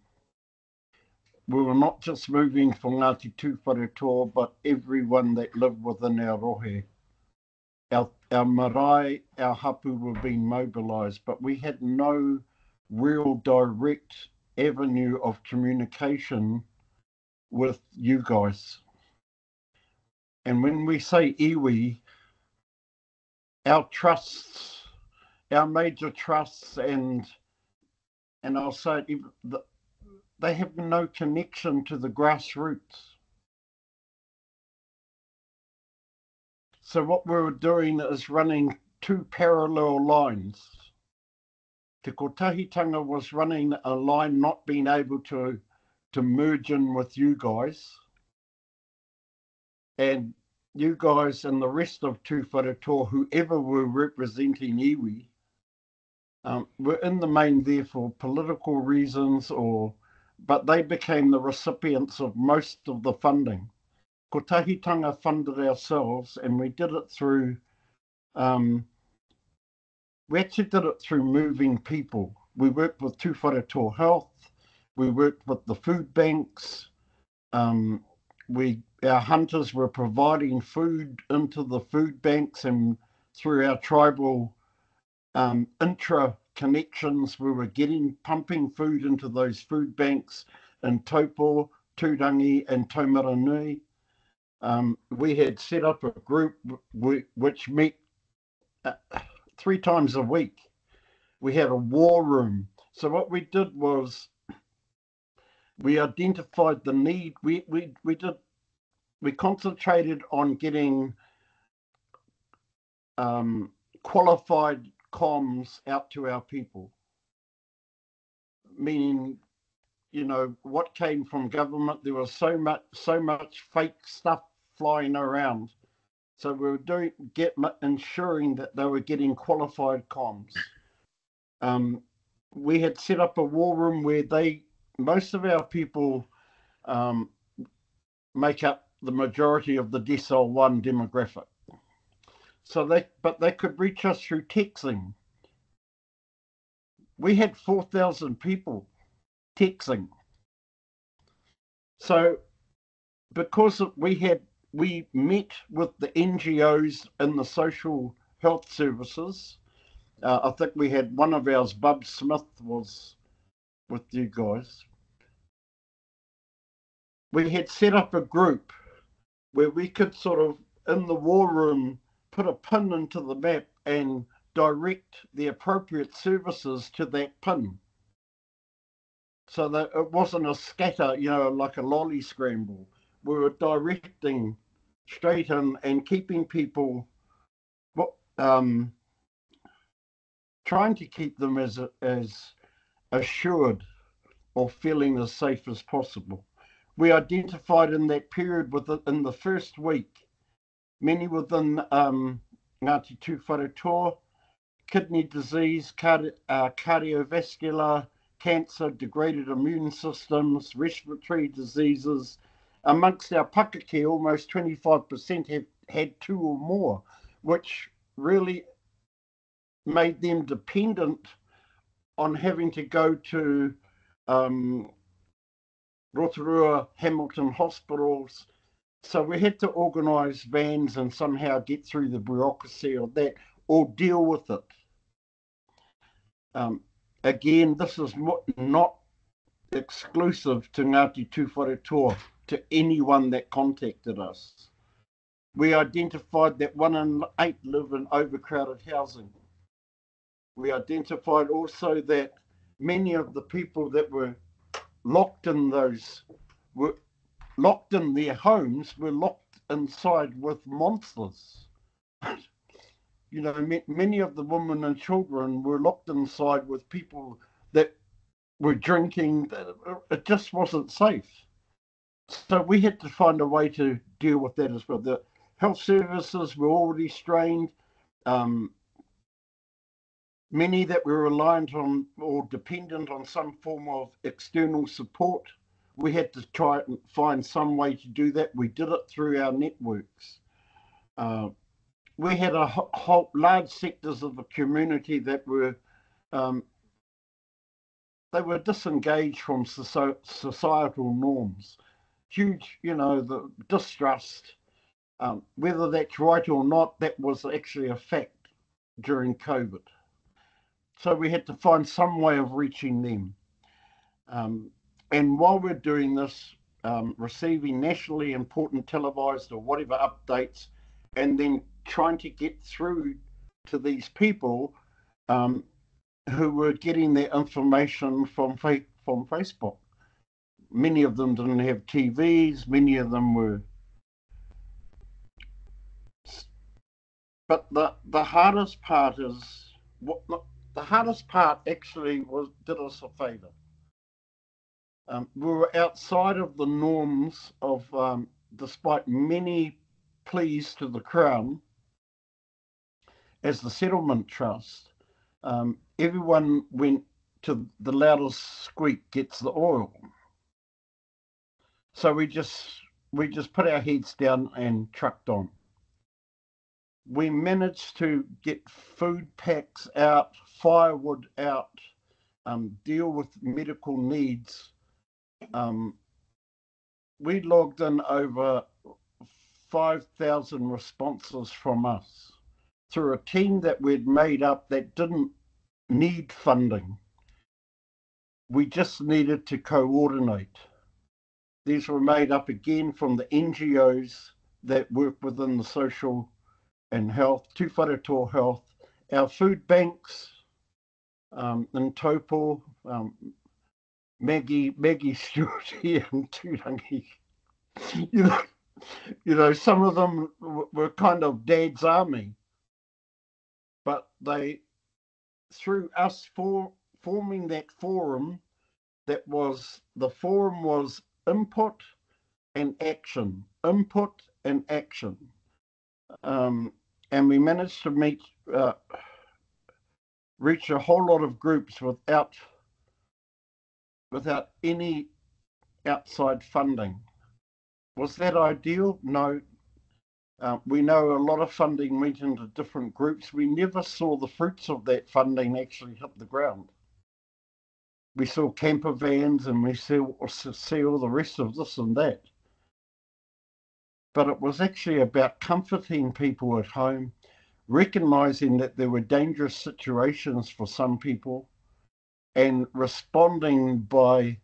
We were not just moving for Ngāti Tūwharetoa, but everyone that lived within our rohe. Our marae, our hapu were being mobilised, but we had no real direct avenue of communication with you guys. And when we say iwi, our trusts, our major trusts, and I'll say they have no connection to the grassroots. So what we were doing is running two parallel lines. Te Kotahitanga was running a line not being able to merge in with you guys. And you guys and the rest of Tūwharetoa, whoever were representing iwi, were in the main there for political reasons, but they became the recipients of most of the funding. Kotahitanga funded ourselves, and we did it through, we actually did it through moving people. We worked with Tūwharetoa Health, we worked with the food banks, our hunters were providing food into the food banks, and through our tribal intra-connections, we were pumping food into those food banks in Taupo, Tūrangi and Taumaranui. We had set up a group which met 3 times a week. We had a war room. So what we did was we identified the need. We concentrated on getting qualified comms out to our people, meaning, you know, what came from government. There was so much fake stuff flying around. So we were ensuring that they were getting qualified comms. We had set up a war room where most of our people make up the majority of the Decile 1 demographic. So but they could reach us through texting. We had 4,000 people texting. So because we met with the NGOs and the social health services. I think we had one of ours, Bub Smith, was with you guys. we had set up a group where we could sort of, in the war room, put a pin into the map and direct the appropriate services to that pin. So that it wasn't a scatter, like a lolly scramble. We were directing straight in and keeping people, trying to keep them as assured or feeling as safe as possible. We identified in that period, in the first week, many within Ngāti Tūwharetoa, kidney disease, cardiovascular, cancer, degraded immune systems, respiratory diseases. Amongst our pakeke, almost 25% have had 2 or more, which really made them dependent on having to go to Rotorua, Hamilton hospitals. So we had to organise vans and somehow get through the bureaucracy of that or deal with it. Again, this is not exclusive to Ngāti Tūwharetoa, to anyone that contacted us. We identified that 1 in 8 live in overcrowded housing. We identified also that many of the people that were locked in their homes were locked inside with monsters. Many of the women and children were locked inside with people that were drinking. It just wasn't safe. So we had to find a way to deal with that as well. The health services were already strained. Many that were reliant on or dependent on some form of external support. We had to try and find some way to do that. We did it through our networks. We had a whole large sectors of the community that were they were disengaged from societal norms. Huge, the distrust. Whether that's right or not, that was actually a fact during COVID. So we had to find some way of reaching them. And while we're doing this, receiving nationally important televised or whatever updates, and then trying to get through to these people who were getting their information from Facebook. Many of them didn't have TVs, many of them were. But the hardest part is, the hardest part actually did us a favour. We were outside of the norms of, despite many pleas to the Crown, as the Settlement Trust, everyone went to the loudest squeak gets the oil. So we just put our heads down and trucked on. We managed to get food packs out, firewood out, deal with medical needs. We logged in over 5,000 responses from us through a team that we'd made up that didn't need funding. We just needed to coordinate. These were made up again from the NGOs that work within the social and health, Tūwharetoa Health, our food banks in Taupo, Maggie Stewart here in Tūrangi. Some of them were kind of Dad's army, but they, through us forming that forum, the forum was input and action, and we managed to reach a whole lot of groups without any outside funding. Was that ideal? No. We know a lot of funding went into different groups. We never saw the fruits of that funding actually hit the ground. We saw camper vans and we see all the rest of this and that. But it was actually about comforting people at home, recognising that there were dangerous situations for some people, and responding by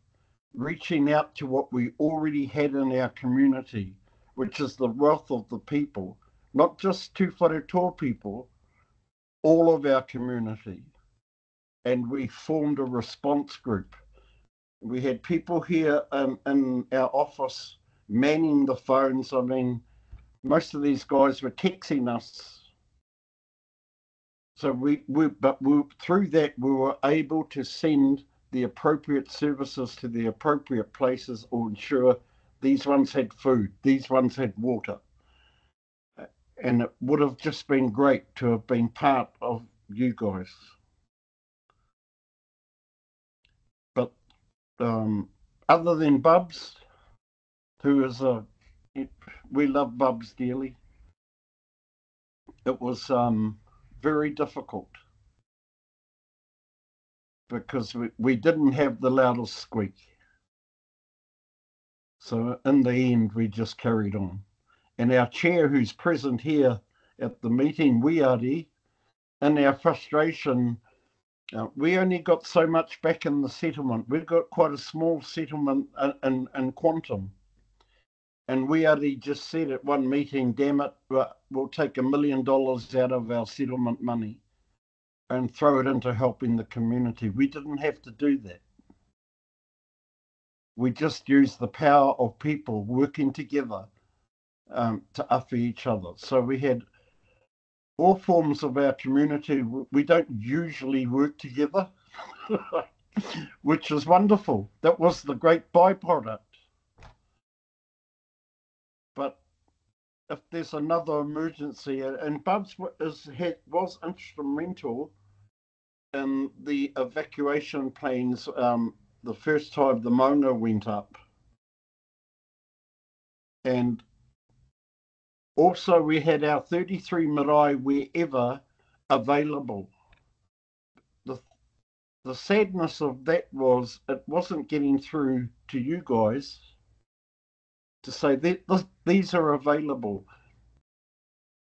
reaching out to what we already had in our community, which is the wealth of the people, not just Tū Whare people, all of our community. And we formed a response group. We had people here in our office manning the phones. I mean, most of these guys were texting us. So through that, we were able to send the appropriate services to the appropriate places, or ensure these ones had food, these ones had water. And it would have just been great to have been part of you guys. But other than Bubs, who is we love Bubs dearly, it was very difficult because we didn't have the loudest squeak. So in the end, we just carried on. And our chair, who's present here at the meeting, Weari, in our frustration, we only got so much back in the settlement. We've got quite a small settlement in Quantum. And Weari just said at one meeting, damn it, we'll take $1 million out of our settlement money and throw it into helping the community. We didn't have to do that. We just used the power of people working together to offer each other. So we had all forms of our community. We don't usually work together, which is wonderful. That was the great byproduct. But if there's another emergency, and Bubs was instrumental in the evacuation planes the first time the Maunga went up. And also we had our 33 marae wherever available. The sadness of that was it wasn't getting through to you guys to say that these are available.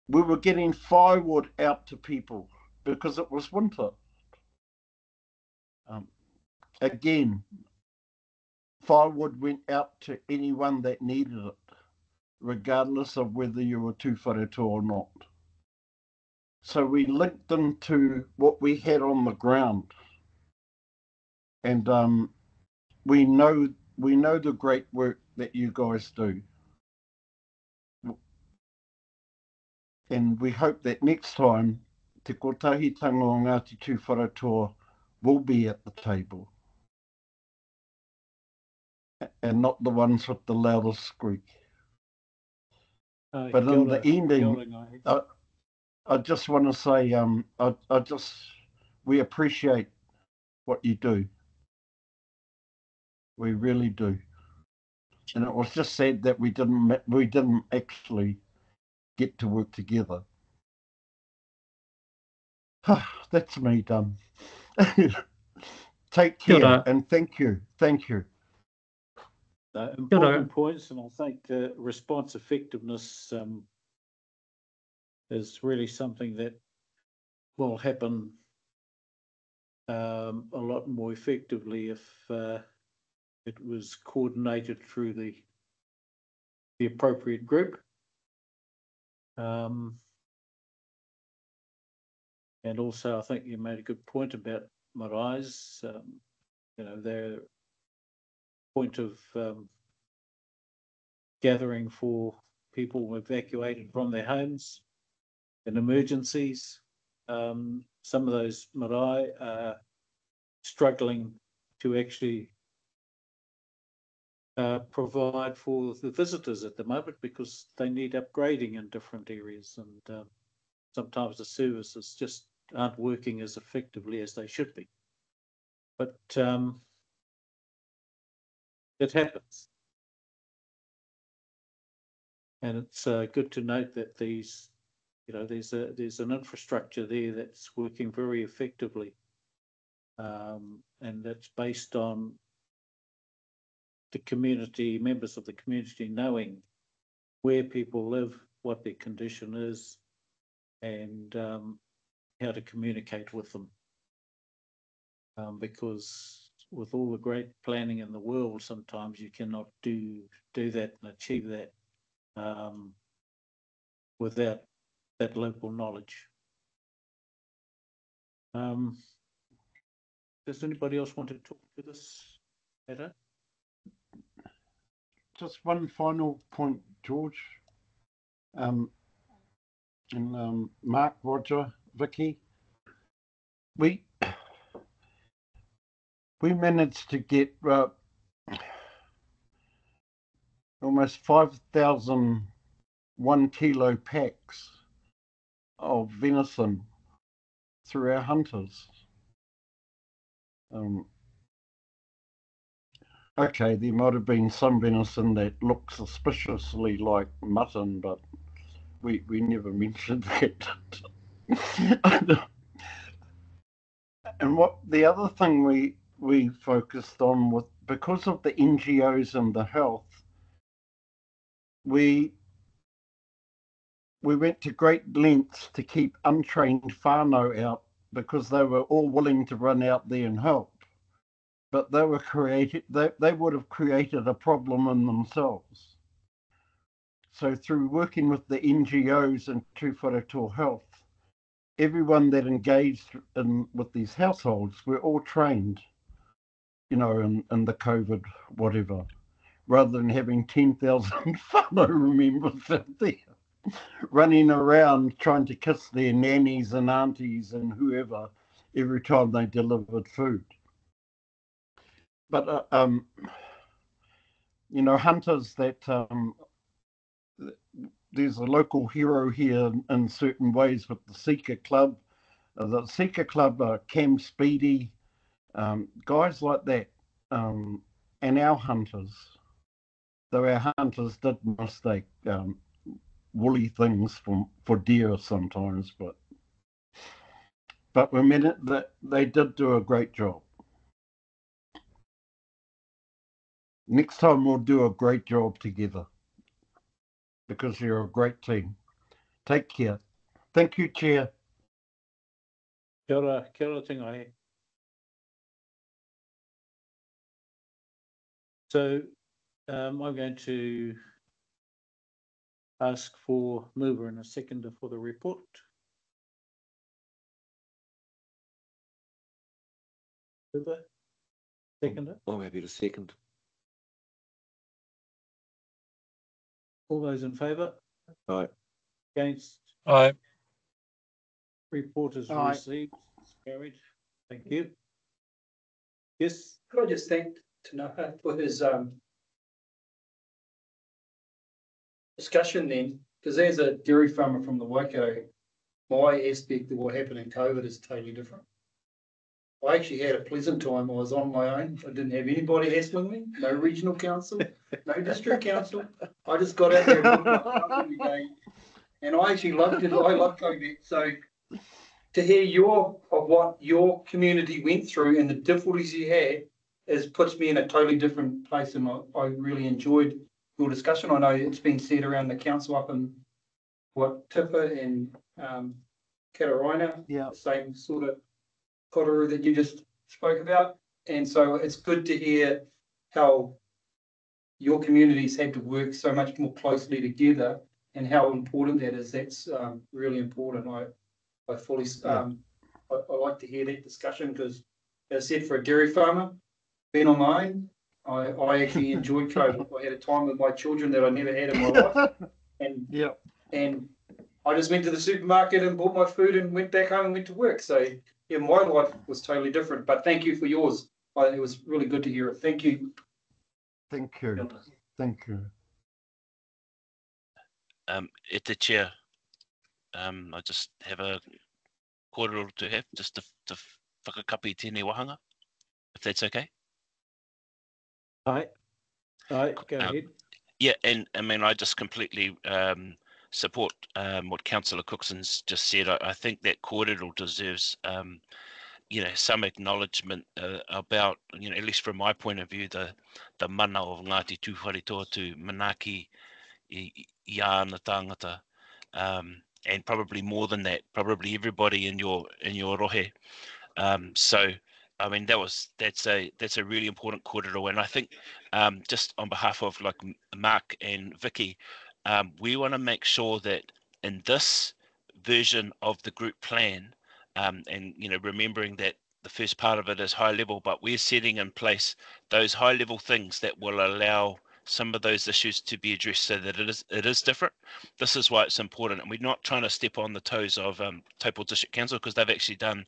We were getting firewood out to people because it was winter. Again, firewood went out to anyone that needed it, regardless of whether you were Tū Whare or not. So we linked them to what we had on the ground. And we know the great work that you guys do. And we hope that next time, Te Kotahitanga o Ngāti Tū Whare will be at the table. And not the ones with the loudest squeak. But in the ending, I just want to say, we appreciate what you do. We really do. And it was just sad that we didn't actually get to work together. That's me done. Take care and thank you. Thank you. Important points, and I think response effectiveness is really something that will happen a lot more effectively if it was coordinated through the appropriate group. And also, I think you made a good point about maraes. Their point of gathering for people evacuated from their homes in emergencies. Some of those marae are struggling to actually provide for the visitors at the moment because they need upgrading in different areas, and sometimes the services just aren't working as effectively as they should be. But it happens. And it's good to note that there's an infrastructure there that's working very effectively, and that's based on the community, members of the community knowing where people live, what their condition is, and how to communicate with them. Because with all the great planning in the world, sometimes you cannot do that and achieve that without that local knowledge. Does anybody else want to talk to this matter? Just one final point, George. And Mark, Roger, Vicky, we managed to get almost 5,000 1 kilo packs of venison through our hunters. Okay, there might have been some venison that looked suspiciously like mutton, but we never mentioned that. And what the other thing we focused on was, because of the NGOs and the health, we went to great lengths to keep untrained whānau out, because they were all willing to run out there and help. But they would have created a problem in themselves. So through working with the NGOs and Tū Whare Health, everyone that engaged with these households were all trained, you know, in the COVID whatever, rather than having 10,000 whānau members out there running around trying to kiss their nannies and aunties and whoever every time they delivered food. But, you know, hunters that, there's a local hero here in certain ways with the Seeker Club. The Seeker Club, Cam Speedy, guys like that, and our hunters, though our hunters did mistake woolly things for deer sometimes, but we meant it, that they did do a great job. Next time we'll do a great job together, because you're a great team. Take care. Thank you, Chair. Kia ora tingai. So I'm going to ask for mover and a seconder for the report. Mover, seconder. I'm happy to second. All those in favour? Aye. Against? Aye. Report is Aye. received. It's carried. Thank you. Yes. Could I just thank Tanaha for his discussion then, because as a dairy farmer from the Waikato, my aspect of what happened in COVID is totally different. I actually had a pleasant time. I was on my own. I didn't have anybody hassling me, no regional council, no district council. I just got out there and looked like every day. And I actually loved it. I loved COVID. So to hear of what your community went through and the difficulties you had puts me in a totally different place, and I really enjoyed your discussion. I know it's been said around the council up in Tipa and Kataraina, Yeah. the same sort of kōrero that you just spoke about. And so it's good to hear how your communities had to work so much more closely together and how important that is. That's really important. I fully, I like to hear that discussion, because as I said, for a dairy farmer, being on my own, I actually enjoyed COVID. I had a time with my children that I never had in my life. And and I just went to the supermarket and bought my food and went back home and went to work. So yeah, my life was totally different. But thank you for yours. It was really good to hear it. Thank you. Thank you. Thank you. E te chair, I just have a kōrero to have, just to whakakapi tēnei wahanga, if that's okay. Aye. Aye, go ahead. Yeah, and I mean, I just completely support what Councillor Cookson's just said. I think that kōrero deserves, you know, some acknowledgement about, you know, at least from my point of view, the mana of Ngāti Tūwharetoa to Manaaki i ana tangata, and probably more than that, probably everybody in your rohe. So I mean, that's a really important kōrero, and I think just on behalf of like Mark and Vicky, we want to make sure that in this version of the group plan, and remembering that the first part of it is high level, but we're setting in place those high level things that will allow some of those issues to be addressed so that it is different. This is why it's important, and we're not trying to step on the toes of Taupo District Council, because they've actually done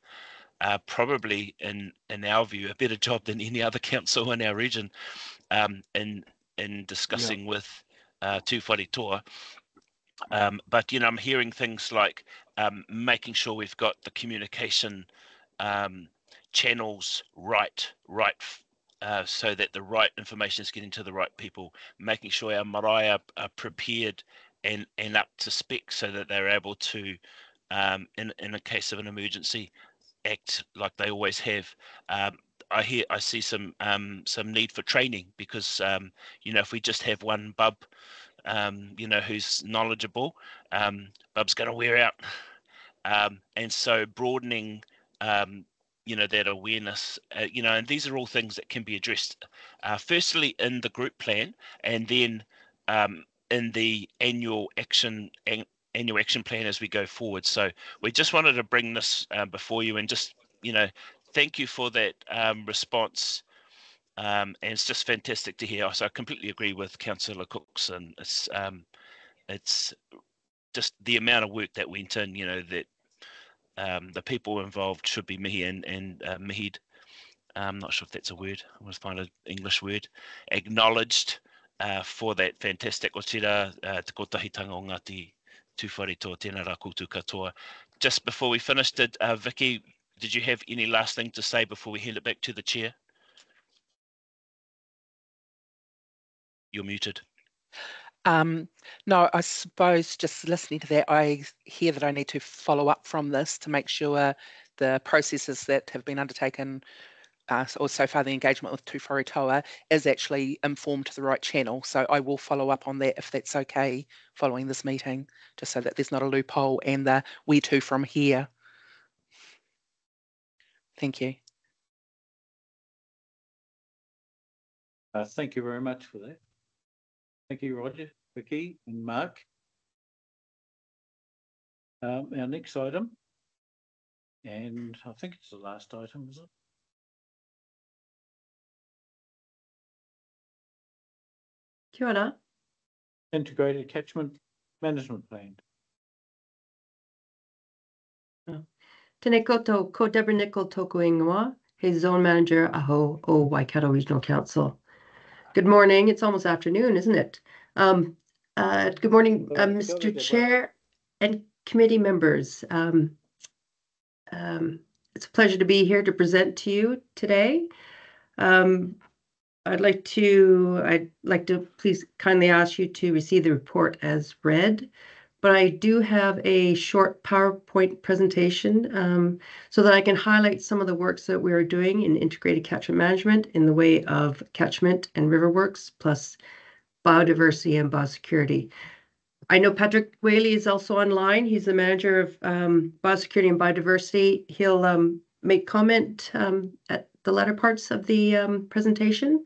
probably in our view a better job than any other council in our region in discussing with Tū Whare Toa. But I'm hearing things like making sure we've got the communication channels right, so that the right information is getting to the right people, making sure our marae are prepared and up to spec so that they're able to, in a case of an emergency, act like they always have. I see some need for training, because if we just have one bub who's knowledgeable, bub's going to wear out, and so broadening that awareness, and these are all things that can be addressed firstly in the group plan, and then in the annual action plan as we go forward. So we just wanted to bring this before you, and just thank you for that response, and it's just fantastic to hear. So I completely agree with Councillor Cookson. It's just the amount of work that went in, that the people involved should be mihi and mihied. I'm not sure if that's a word. I want to find an English word. Acknowledged for that fantastic o tira te kotahitanga o Ngāti Tū Whare Toa, tēnā rā koutou katoa. Just before we finished, Vicky, did you have any last thing to say before we hand it back to the chair? You're muted. No, I suppose just listening to that, I hear that I need to follow up from this to make sure the processes that have been undertaken, or so far the engagement with Tū Whare Toa, is actually informed to the right channel. So I will follow up on that if that's okay following this meeting, just so that there's not a loophole and the we too from here. Thank you. Thank you very much for that. Thank you, Roger, Vicky and Mark. Our next item, and I think it's the last item, is it? Kia ora. Integrated Catchment Management Plan. Tēnei koutou, ko Deborah Nicol tōku ingoa, he Zone Manager aho o Waikato Regional Council. Good morning. It's almost afternoon, isn't it? Good morning, Mr. Chair and committee members. It's a pleasure to be here to present to you today. I'd like to please kindly ask you to receive the report as read, but I do have a short PowerPoint presentation so that I can highlight some of the works that we are doing in integrated catchment management in the way of catchment and river works, plus biodiversity and biosecurity. I know Patrick Whaley is also online. He's the manager of biosecurity and biodiversity. He'll make comment at the latter parts of the presentation.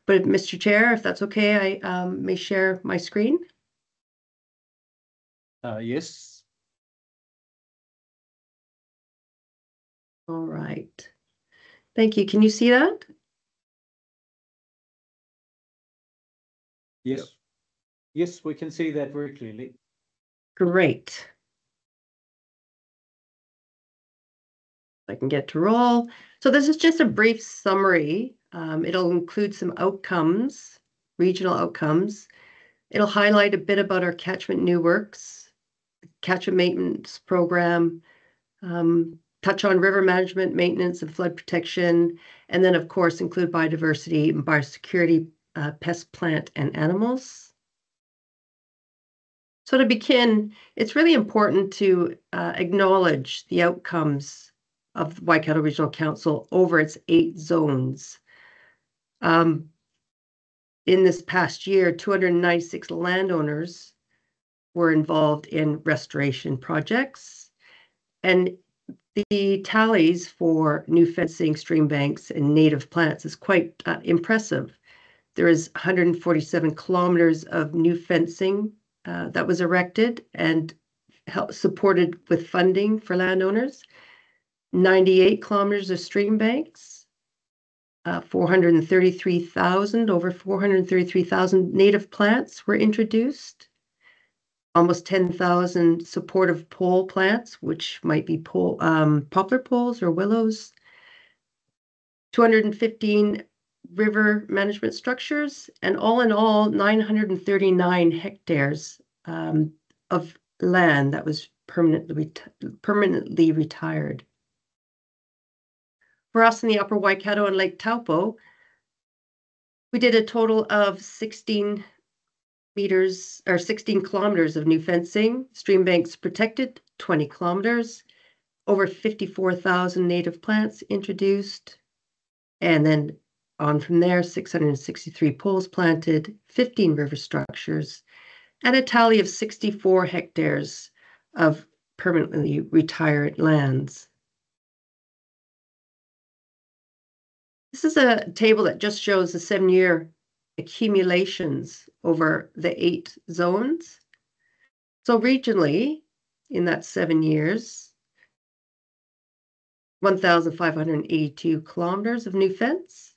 But Mr. Chair, if that's okay, I may share my screen. Yes. All right. Thank you. Can you see that? Yes. Yes, we can see that very clearly. Great. I can get to roll. So this is just a brief summary. It'll include some outcomes, regional outcomes. It'll highlight a bit about our catchment new works, catchment maintenance program, touch on river management, maintenance and flood protection, and then of course include biodiversity and biosecurity, pest, plant, and animals. So to begin, it's really important to acknowledge the outcomes of Waikato Regional Council over its 8 zones. In this past year, 296 landowners were involved in restoration projects. And the tallies for new fencing, stream banks, and native plants is quite impressive. There is 147 kilometers of new fencing that was erected and supported with funding for landowners, 98 kilometers of stream banks, 433,000, over 433,000 native plants were introduced, almost 10,000 supportive pole plants, which might be poplar poles or willows, 215 river management structures, and all in all, 939 hectares of land that was permanently retired. For us in the Upper Waikato and Lake Taupo, we did a total of 16 kilometers of new fencing, stream banks protected, 20 kilometers, over 54,000 native plants introduced, and then on from there, 663 poles planted, 15 river structures, and a tally of 64 hectares of permanently retired lands. This is a table that just shows the 7-year accumulations over the 8 zones. So regionally, in that 7 years, 1,582 kilometers of new fence,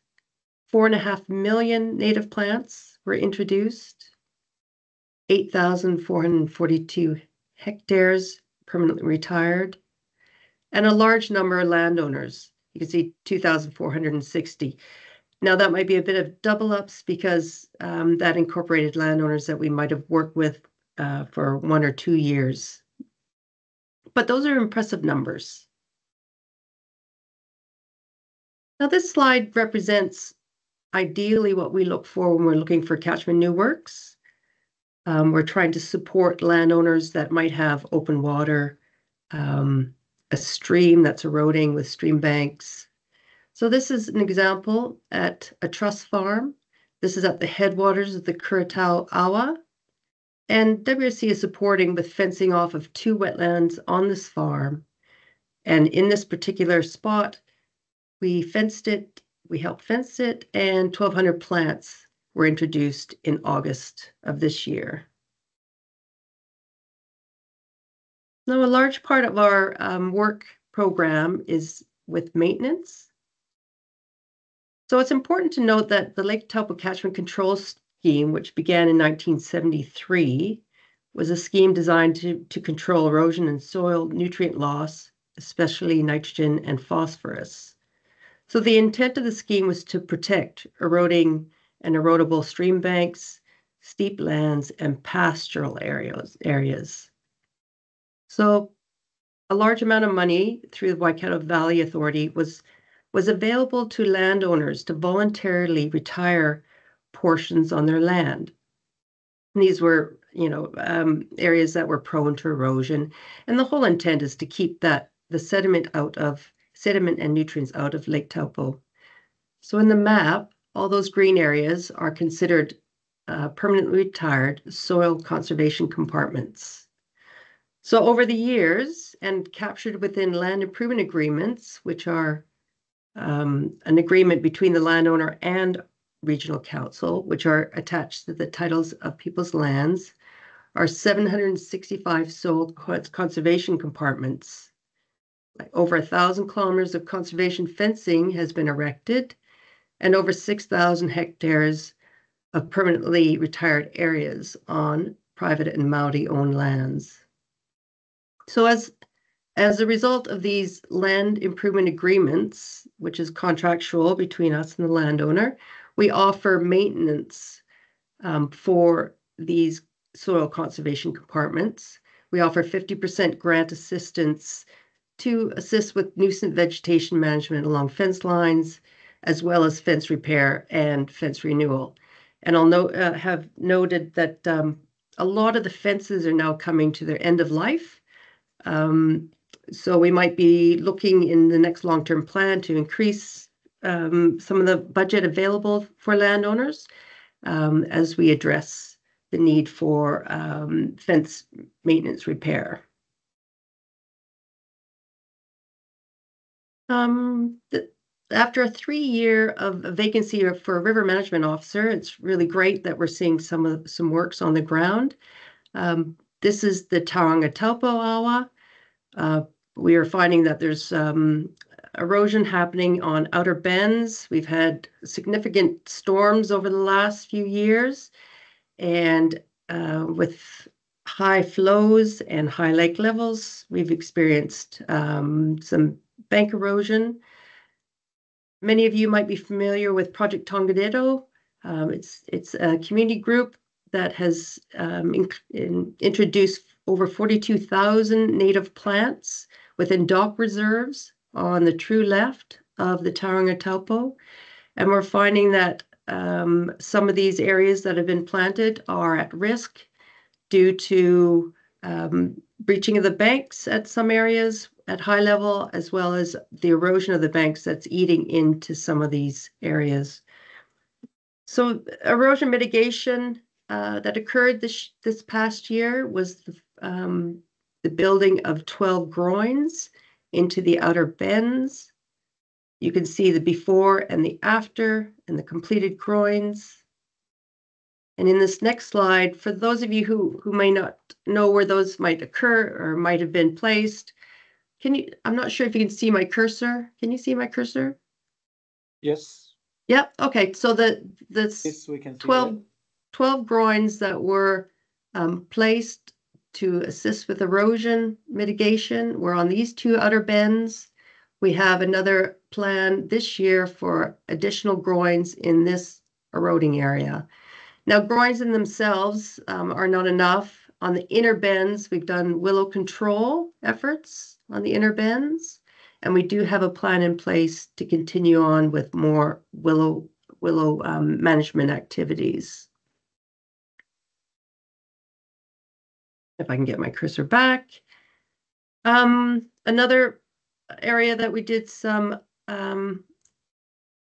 4.5 million native plants were introduced, 8,442 hectares permanently retired, and a large number of landowners. You can see 2,460. Now that might be a bit of double ups because that incorporated landowners that we might have worked with for 1 or 2 years. But those are impressive numbers. Now this slide represents ideally what we look for when we're looking for catchment new works. We're trying to support landowners that might have open water, a stream that's eroding with stream banks. So this is an example at a trust farm. This is at the headwaters of the Kuratau Awa. And WRC is supporting with fencing off of 2 wetlands on this farm. And in this particular spot, we helped fence it, and 1,200 plants were introduced in August of this year. Now, a large part of our work program is with maintenance. So it's important to note that the Lake Taupo Catchment Control Scheme, which began in 1973, was a scheme designed to control erosion and soil nutrient loss, especially nitrogen and phosphorus. So the intent of the scheme was to protect eroding and erodible stream banks, steep lands, and pastoral areas. So a large amount of money through the Waikato Valley Authority was available to landowners to voluntarily retire portions on their land. And these were, areas that were prone to erosion. And the whole intent is to keep the sediment and nutrients out of Lake Taupo. So in the map, all those green areas are considered permanently retired soil conservation compartments. So over the years, and captured within land improvement agreements, which are an agreement between the landowner and regional council, which are attached to the titles of people's lands, are 765 soil conservation compartments. Over 1,000 kilometers of conservation fencing has been erected, and over 6,000 hectares of permanently retired areas on private and Māori-owned lands. So as a result of these land improvement agreements, which is contractual between us and the landowner, we offer maintenance for these soil conservation compartments. We offer 50% grant assistance to assist with nuisance vegetation management along fence lines, as well as fence repair and fence renewal. And I'll have noted that a lot of the fences are now coming to their end of life. So we might be looking in the next long-term plan to increase some of the budget available for landowners as we address the need for fence maintenance repair. After a 3-year of vacancy for a river management officer, it's really great that we're seeing some works on the ground. This is the Tauranga Taupo awa. We are finding that there's erosion happening on outer bends. We've had significant storms over the last few years, and with high flows and high lake levels, we've experienced some bank erosion. Many of you might be familiar with Project Tongadero. It's a community group that has introduced over 42,000 native plants within dock reserves on the true left of the Tauranga Taupo. And we're finding that some of these areas that have been planted are at risk due to breaching of the banks at some areas at high level, as well as the erosion of the banks that's eating into some of these areas. So erosion mitigation that occurred this past year was the building of 12 groins into the outer bends. You can see the before and the after and the completed groins. And in this next slide, for those of you who may not know where those might occur or might have been placed, I'm not sure if you can see my cursor. Can you see my cursor? Yes. Yep. Okay. So Yes, we can see 12 groins that were placed to assist with erosion mitigation were on these 2 outer bends. We have another plan this year for additional groins in this eroding area. Now, groins in themselves are not enough. On the inner bends, we've done willow control efforts on the inner bends, and we do have a plan in place to continue on with more willow management activities. If I can get my cursor back. Another area that we did some,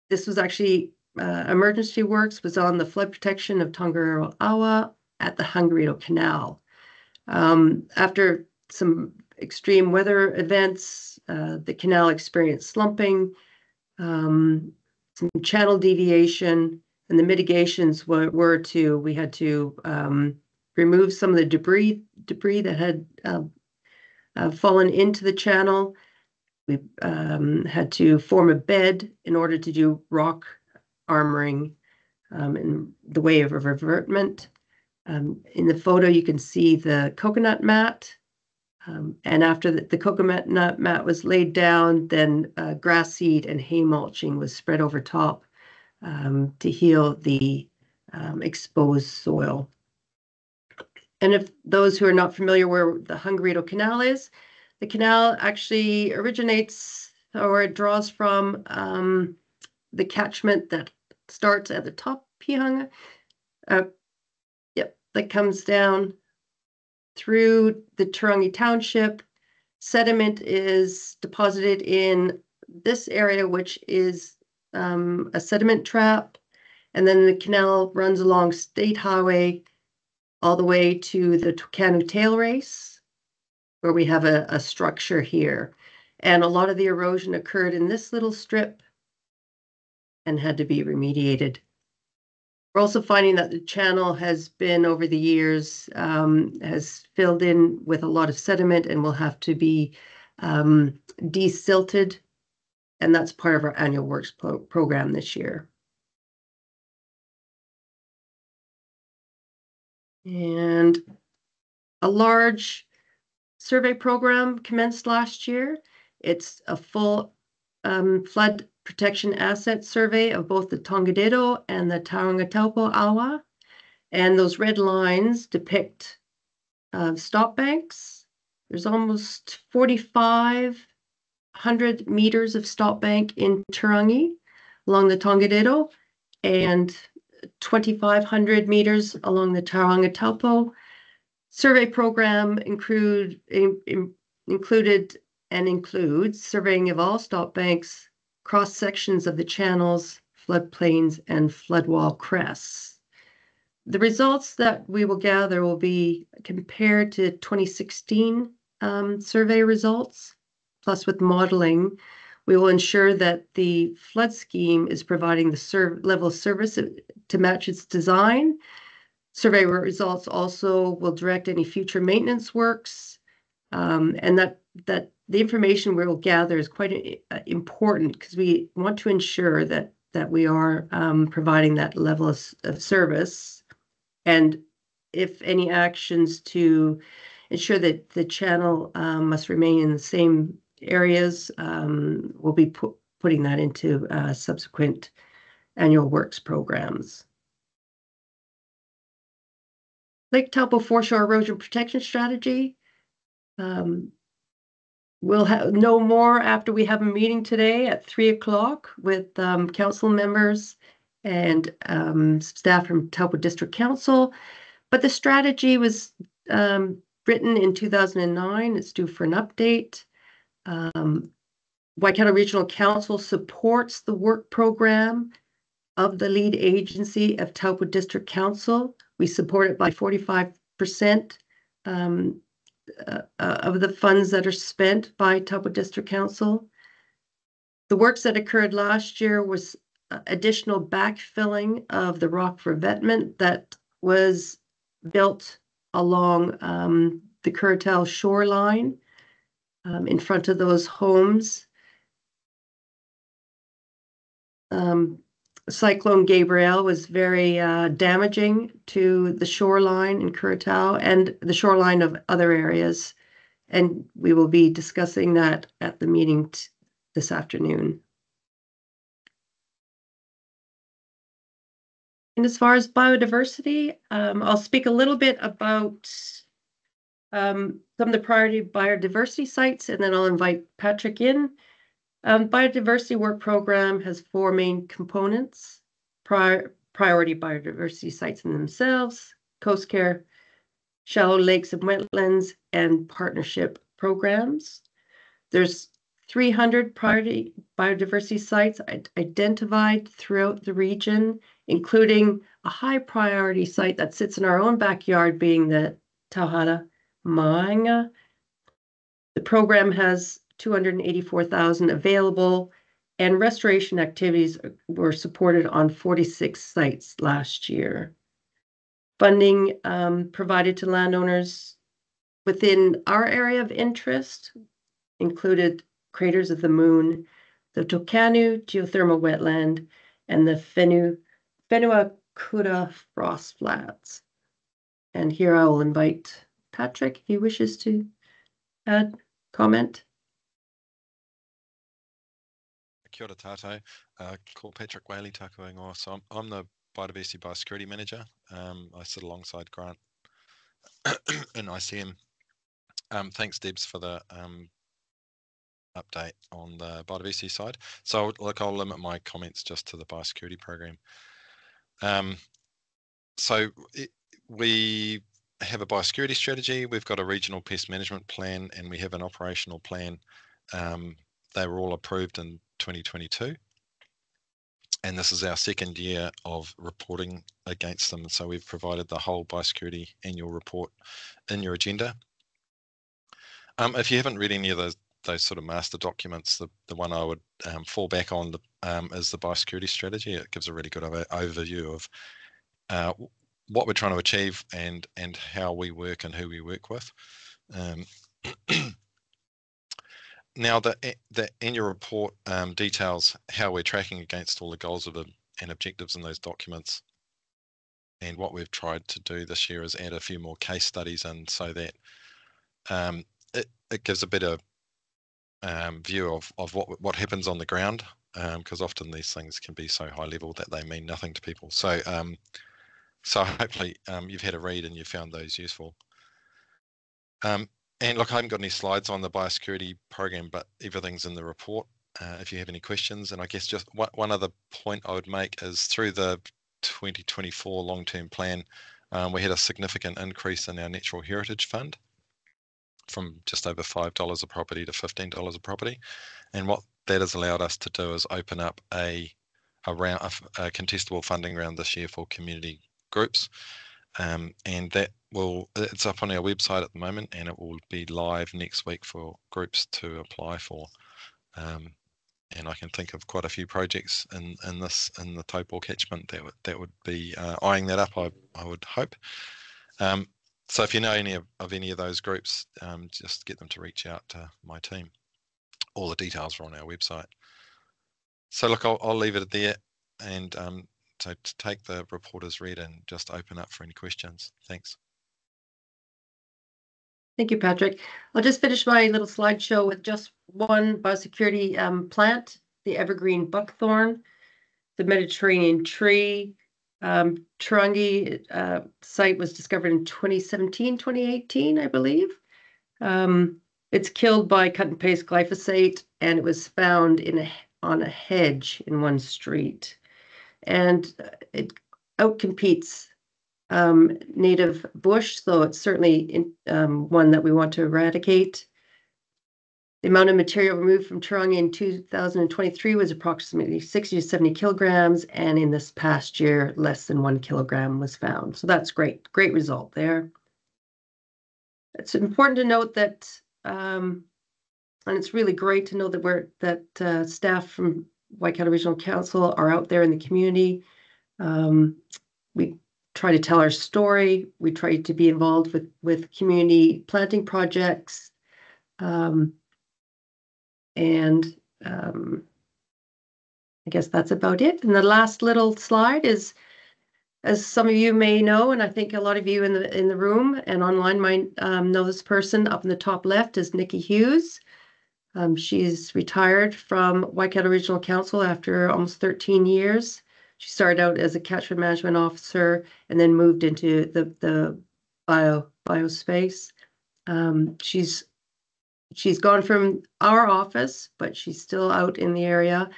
this was actually emergency works, was on the flood protection of Tongariro Awa at the Hungarito Canal. After some extreme weather events, the canal experienced slumping, some channel deviation, and the mitigations we had to remove some of the debris that had fallen into the channel. We had to form a bed in order to do rock armoring in the way of a revertment. In the photo, you can see the coconut mat. And after the coconut mat was laid down, then grass seed and hay mulching was spread over top to heal the exposed soil. And if those who are not familiar where the Hungarito Canal is, the canal actually originates or it draws from the catchment that starts at the top Pihanga. That comes down through the Turangi Township. Sediment is deposited in this area, which is a sediment trap. And then the canal runs along State Highway all the way to the Tukanu Tail Race, where we have a structure here. And a lot of the erosion occurred in this little strip and had to be remediated. We're also finding that the channel has been, over the years, has filled in with a lot of sediment and will have to be desilted. And that's part of our annual works program this year. And a large survey program commenced last year. It's a full flood protection asset survey of both the Tongadero and the Tauranga Taupo awa. And those red lines depict stop banks. There's almost 4,500 meters of stop bank in Turangi along the Tongadero and 2,500 meters along the Tauranga Taupo. Survey program included and includes surveying of all stop banks, cross sections of the channels, floodplains, and floodwall crests. The results that we will gather will be compared to 2016 survey results, plus with modeling, We will ensure that the flood scheme is providing the level of service to match its design. Survey results also will direct any future maintenance works, and that the information we will gather is quite important because we want to ensure that we are providing that level of service, and if any actions to ensure that the channel must remain in the same areas, we'll be putting that into subsequent annual works programs. Lake Taupo Foreshore Erosion Protection Strategy. We'll know more after we have a meeting today at 3 o'clock with council members and staff from Taupo District Council. But the strategy was written in 2009. It's due for an update. Waikato Regional Council supports the work program of the lead agency of Taupo District Council. We support it by 45% of the funds that are spent by Taupo District Council. The works that occurred last year was additional backfilling of the rock revetment that was built along the Curacao shoreline in front of those homes. Cyclone Gabrielle was very damaging to the shoreline in Curacao and the shoreline of other areas. And we will be discussing that at the meeting this afternoon. And as far as biodiversity, I'll speak a little bit about some of the priority biodiversity sites, and then I'll invite Patrick in. Biodiversity work program has 4 main components: priority biodiversity sites in themselves, coast care, shallow lakes and wetlands, and partnership programs. There's 300 priority biodiversity sites identified throughout the region, including a high priority site that sits in our own backyard, being the Tauhara Maanga. The program has 284,000 available, and restoration activities were supported on 46 sites last year. Funding provided to landowners within our area of interest included Craters of the Moon, the Tokanu geothermal wetland, and the Whenua frost flats. And here I will invite Patrick if he wishes to add comment. Kia ora tātou, called Patrick Whaley, Taku Ingoa. So I'm the Biodiversity Biosecurity Manager. I sit alongside Grant in ICM. Thanks, Debs, for the update on the biodiversity side. So I'll limit my comments just to the biosecurity program. We have a biosecurity strategy, we've got a regional pest management plan, and we have an operational plan. They were all approved in 2022. And this is our second year of reporting against them. So we've provided the whole biosecurity annual report in your agenda. If you haven't read any of those sort of master documents, the one I would fall back on is the biosecurity strategy. It gives a really good overview of what we're trying to achieve and how we work and who we work with. Now, the annual report details how we're tracking against all the goals and objectives in those documents. And what we've tried to do this year is add a few more case studies in so that it gives a better view of what happens on the ground, because often these things can be so high level that they mean nothing to people. So hopefully you've had a read and you found those useful. And look, I haven't got any slides on the biosecurity program, but everything's in the report if you have any questions. And I guess just one other point I would make is through the 2024 long-term plan, we had a significant increase in our natural heritage fund from just over $5 a property to $15 a property. And what that has allowed us to do is open up a contestable funding round this year for community groups. And it's up on our website at the moment, and it will be live next week for groups to apply for. and I can think of quite a few projects in the Taupō catchment that would be eyeing that up. I would hope. So if you know any of those groups, just get them to reach out to my team. All the details are on our website. So look, I'll leave it there, and so to take the report as read and just open up for any questions. Thanks. Thank you, Patrick. I'll just finish my little slideshow with just one biosecurity plant, the evergreen buckthorn, the Mediterranean tree. Tarangi site was discovered in 2017, 2018, I believe. It's killed by cut and paste glyphosate, and it was found on a hedge in one street. And it outcompetes native bush, so it's certainly one that we want to eradicate. The amount of material removed from Tarangi in 2023 was approximately 60 to 70 kilograms, and in this past year, less than 1 kilogram was found. So that's great result there. It's important to note that, and it's really great to know that staff from Waikato Regional Council are out there in the community. We try to tell our story. We try to be involved with community planting projects. I guess that's about it. And the last little slide is, as some of you may know, and I think a lot of you in the room and online might know this person up in the top left is Nikki Hughes. She's retired from Waikato Regional Council after almost 13 years. She started out as a catchment management officer and then moved into the biospace. She's gone from our office, but she's still out in the area,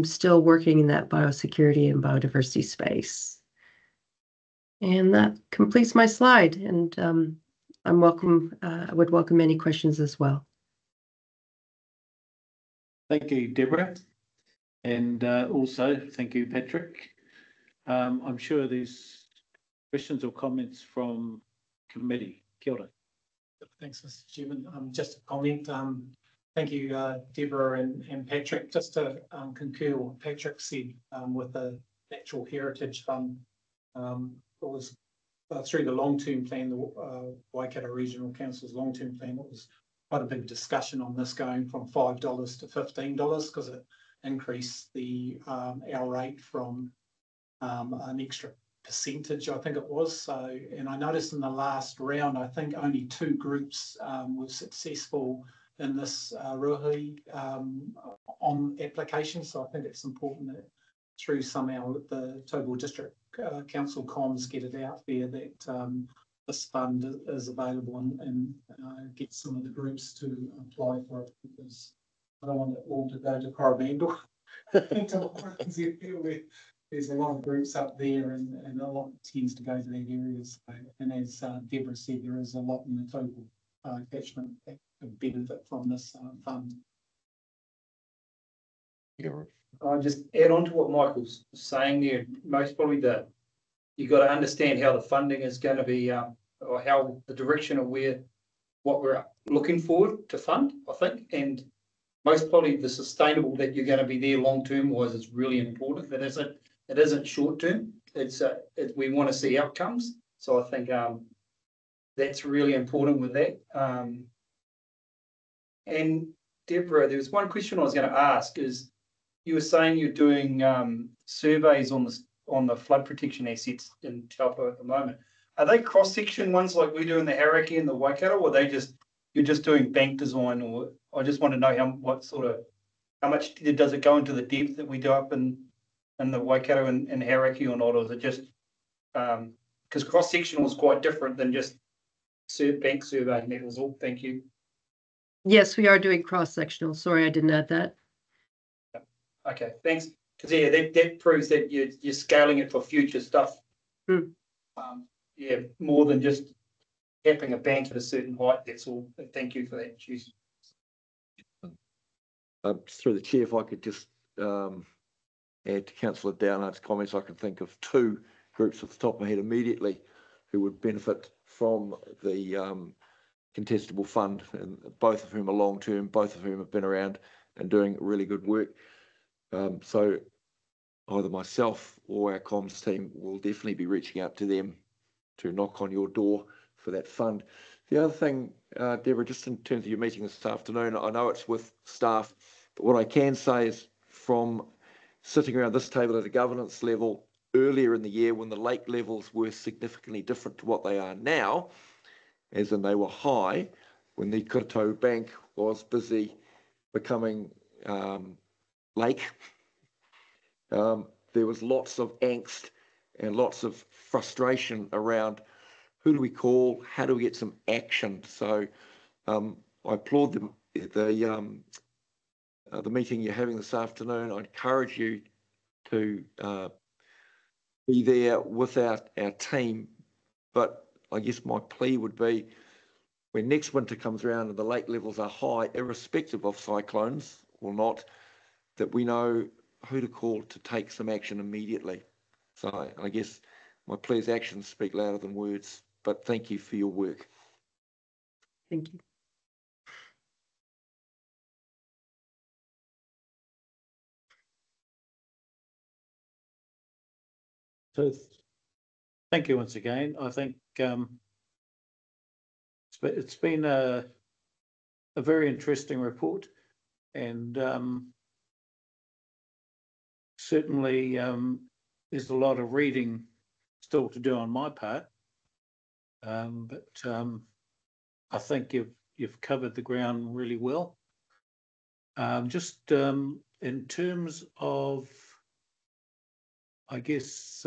still working in that biosecurity and biodiversity space. And that completes my slide. And I would welcome any questions as well. Thank you, Deborah. And also, thank you, Patrick. I'm sure there's questions or comments from committee. Kia ora. Thanks, Mr. Chairman. Just a comment. Thank you, Deborah and Patrick. Just to concur what Patrick said with the Natural Heritage Fund. It was through the long-term plan, the Waikato Regional Council's long-term plan. It was quite a big discussion on this going from $5 to $15 because it increased our rate from an extra percentage, I think it was. So, and I noticed in the last round, I think only 2 groups were successful in this ruhi on application. So I think it's important that through somehow the Taupō District Council comms get it out there that this fund is available and get some of the groups to apply for it, because I don't want it all to go to Coromandel. There's a lot of groups up there, and a lot tends to go to that area. So, and as Deborah said, there is a lot in the Taupō catchment that could benefit from this fund. I'll just add on to what Michael's saying there. Most probably you got to understand how the funding is going to be, or how the direction of what we're looking forward to fund, I think. And most probably the sustainable that you're going to be there long term wise is really important. It isn't short term. We want to see outcomes. So I think that's really important with that. And Deborah, there was one question I was going to ask is, you were saying you're doing surveys on the flood protection assets in Taupo at the moment. Are they cross-section ones like we do in the Hauraki and the Waikato, or you're just doing bank design? Or I just want to know how much does it go into the depth that we do up in the Waikato and Hauraki or not? Or is it just because cross-sectional is quite different than just bank surveying? That was all. Thank you. Yes, we are doing cross-sectional. Sorry, I didn't add that. Okay, thanks. Because yeah, that proves that you're scaling it for future stuff. Yeah, more than just capping a bank at a certain height. That's all. Thank you for that. Cheers. Through the chair, if I could just add to Councillor Downard's comments, I can think of 2 groups off the top of my head immediately who would benefit from the contestable fund, and both of whom are long term, both of whom have been around and doing really good work. So either myself or our comms team will definitely be reaching out to them to knock on your door for that fund. The other thing, Deborah, just in terms of your meeting this afternoon, I know it's with staff, but what I can say is from sitting around this table at a governance level earlier in the year when the lake levels were significantly different to what they are now, as in they were high, when the Kōpu Bank was busy becoming lake, there was lots of angst and lots of frustration around who do we call, how do we get some action. So I applaud the meeting you're having this afternoon. I encourage you to be there with our team, but I guess my plea would be when next winter comes around and the lake levels are high, irrespective of cyclones or not, that we know who to call to take some action immediately. So I guess my plea is actions speak louder than words, but thank you for your work. Thank you. So thank you once again. I think it's been a very interesting report, and certainly there's a lot of reading still to do on my part, but I think you've covered the ground really well. Just in terms of, I guess,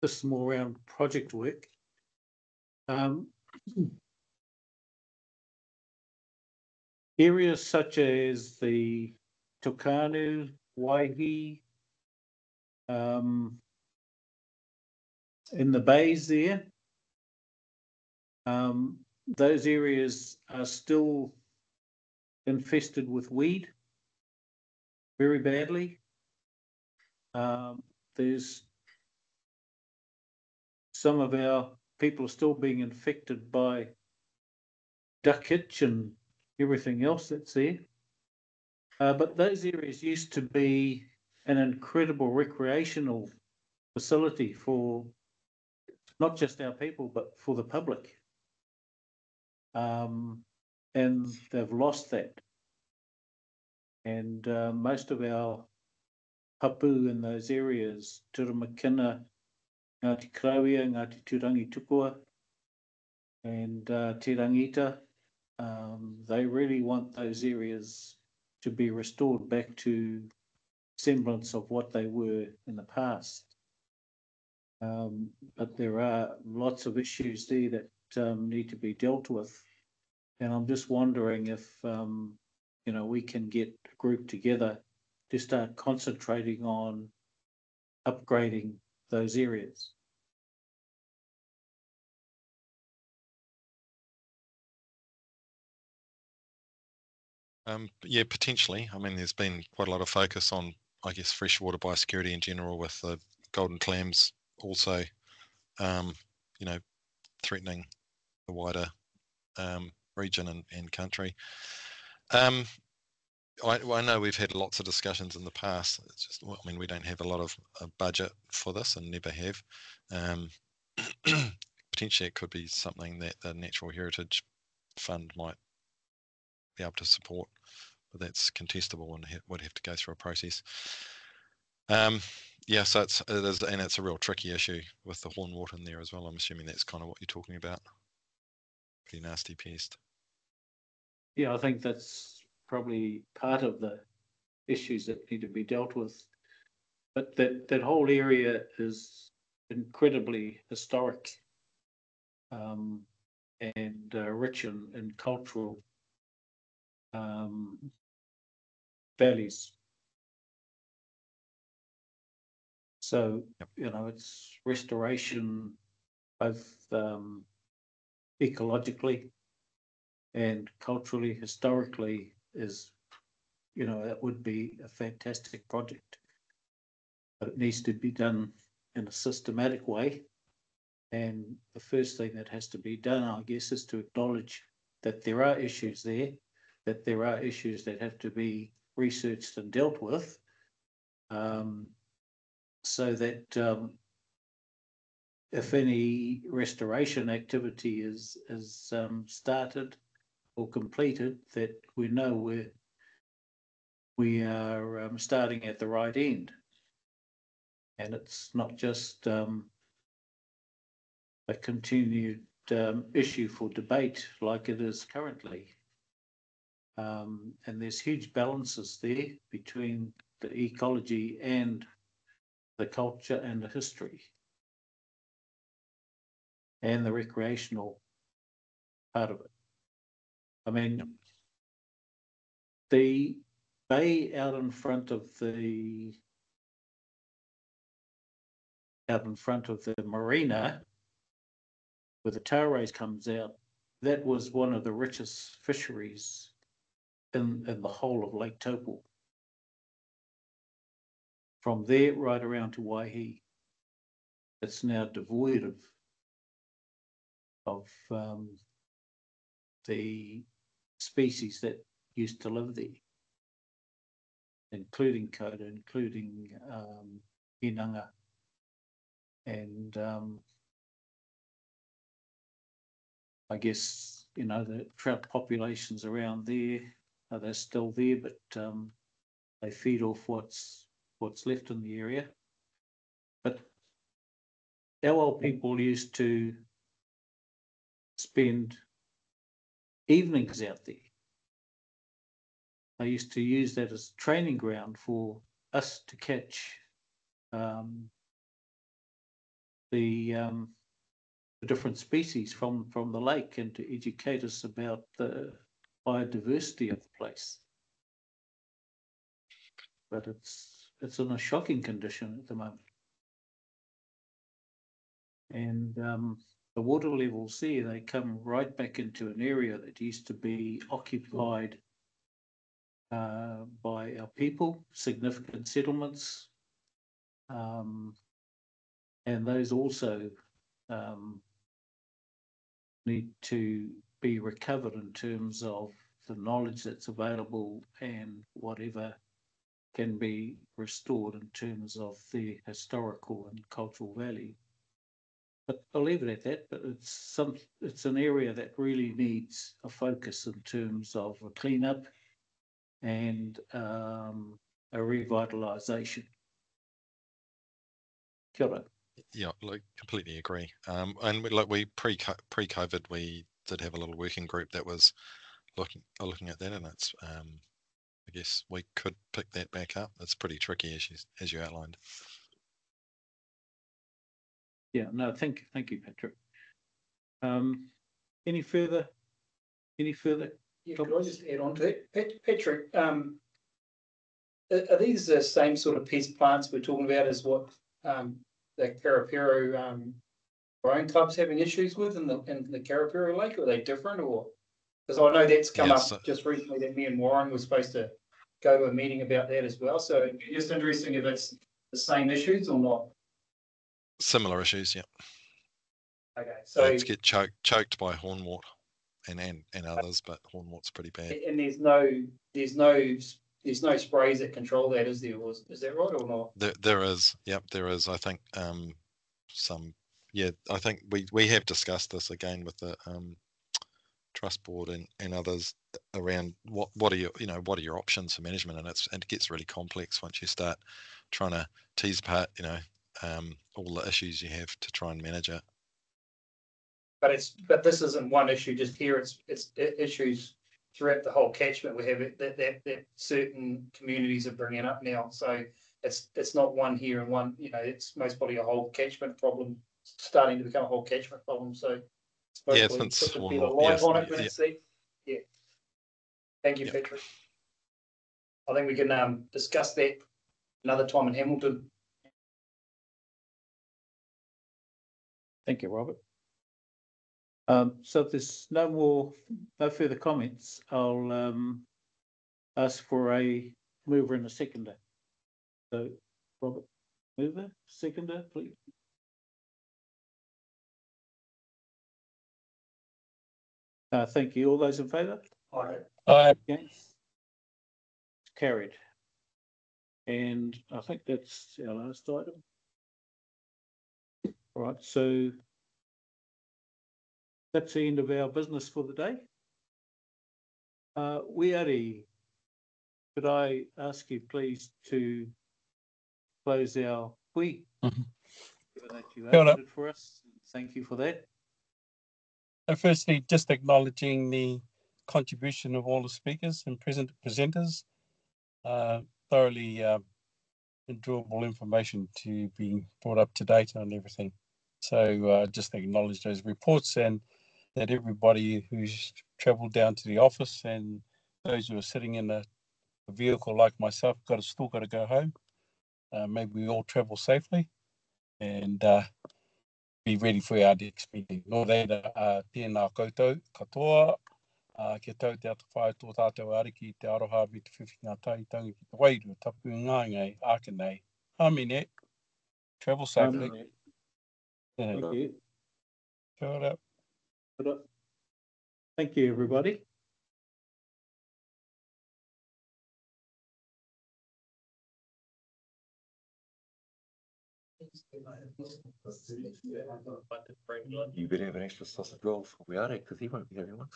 this is more around project work. Areas such as the Tokanu, Waihi, in the bays there, those areas are still infested with weed very badly. There's some of our people are still being infected by duck itch and everything else that's there. But those areas used to be an incredible recreational facility for not just our people, but for the public. And they've lost that. And most of our hapu in those areas, Turamakina, Ngāti Karawia, Ngāti Turangi Tukua, and Te Rangita, they really want those areas to be restored back to semblance of what they were in the past. But there are lots of issues there that need to be dealt with. And I'm just wondering if, you know, we can get a group together to start concentrating on upgrading those areas. Yeah, potentially. I mean, there's been quite a lot of focus on, I guess, freshwater biosecurity in general, with the golden clams also, you know, threatening the wider region and country. I know we've had lots of discussions in the past. It's just, I mean, we don't have a lot of budget for this and never have. Potentially, it could be something that the Natural Heritage Fund might be able to support, but that's contestable and would have to go through a process. Yeah, so it is, and it's a real tricky issue with the hornwort in there as well. I'm assuming that's kind of what you're talking about. Pretty nasty pest. Yeah, I think that's probably part of the issues that need to be dealt with. But that whole area is incredibly historic and rich in cultural values. So, you know, it's restoration both ecologically and culturally, historically, is, you know, that would be a fantastic project. But it needs to be done in a systematic way. And the first thing that has to be done, I guess, is to acknowledge that there are issues there that there are issues that have to be researched and dealt with, so that if any restoration activity is started or completed, that we know we are starting at the right end, and it's not just a continued issue for debate like it is currently. And there's huge balances there between the ecology and the culture and the history and the recreational part of it. I mean, the bay out in front of the marina, where the tail race comes out, that was one of the richest fisheries in the whole of Lake Taupo. From there right around to Waihi, it's now devoid of the species that used to live there, including Koda, including Inanga, and I guess, you know, the trout populations around there, they're still there, but they feed off what's left in the area. But our old people used to spend evenings out there. They used to use that as a training ground for us to catch the different species from the lake, and to educate us about the biodiversity of the place. But it's in a shocking condition at the moment. And the water levels there, they come right back into an area that used to be occupied by our people, significant settlements, and those also need to be recovered in terms of the knowledge that's available and whatever can be restored in terms of their historical and cultural value. But I'll leave it at that. But it's an area that really needs a focus in terms of a cleanup and a revitalisation. Kia ora. Yeah, like completely agree. And we pre-COVID, we did have a little working group that was looking at that, and it's I guess we could pick that back up. It's pretty tricky as you outlined. Yeah, no, thank you, Patrick. Any further? Yeah, could I just add on to that, Patrick? Are these the same sort of pest plants we're talking about as what the Karapiro growing club's having issues with in the Karapiro Lake? Or are they different, or because I know that's come up just recently that me and Warren were supposed to go to a meeting about that as well. So it's just interesting if it's the same issues or not. Similar issues, yeah. Okay, so it's get choked by hornwort and others, but hornwort's pretty bad. And there's no sprays that control that, is there? Is that right or not? There is, yep, there is. I think I think we have discussed this again with the trust board and others around what are your options for management, and it gets really complex once you start trying to tease apart all the issues you have to try and manage it. But this isn't one issue just here. It's issues throughout the whole catchment. We have it that certain communities are bringing up now. So it's not one here and one. It's most probably a whole catchment problem, starting to become a whole catchment problem. So yeah, since put a bit of light on it when it's there. Yeah. Thank you, Patrick. I think we can discuss that another time in Hamilton. Thank you, Robert. So if there's no further comments, I'll ask for a mover and a seconder. So, Robert, mover, seconder, please. Thank you. All those in favour? Against? Carried. And I think that's our last item. All right, so that's the end of our business for the day. Weari, could I ask you please to close our hui? Given that you opened it for us, thank you for that. Firstly, just acknowledging the contribution of all the speakers and presenters. Thoroughly enjoyable information to be brought up to date on everything. So just acknowledge those reports and that everybody who's travelled down to the office and those who are sitting in a vehicle like myself still got to go home. Maybe we all travel safely and be ready for our next meeting. Nō reira, tēnā koutou, katoa, ke tau te atu whae tō tātou ariki te aroha me te whiwhinga taitangi ki te wairu, tapu ngāngai, ākenei. Hamine, travel safely. Thank you. Kia ora. Thank you, everybody. You better have an extra sausage roll for Weare because he won't be having one.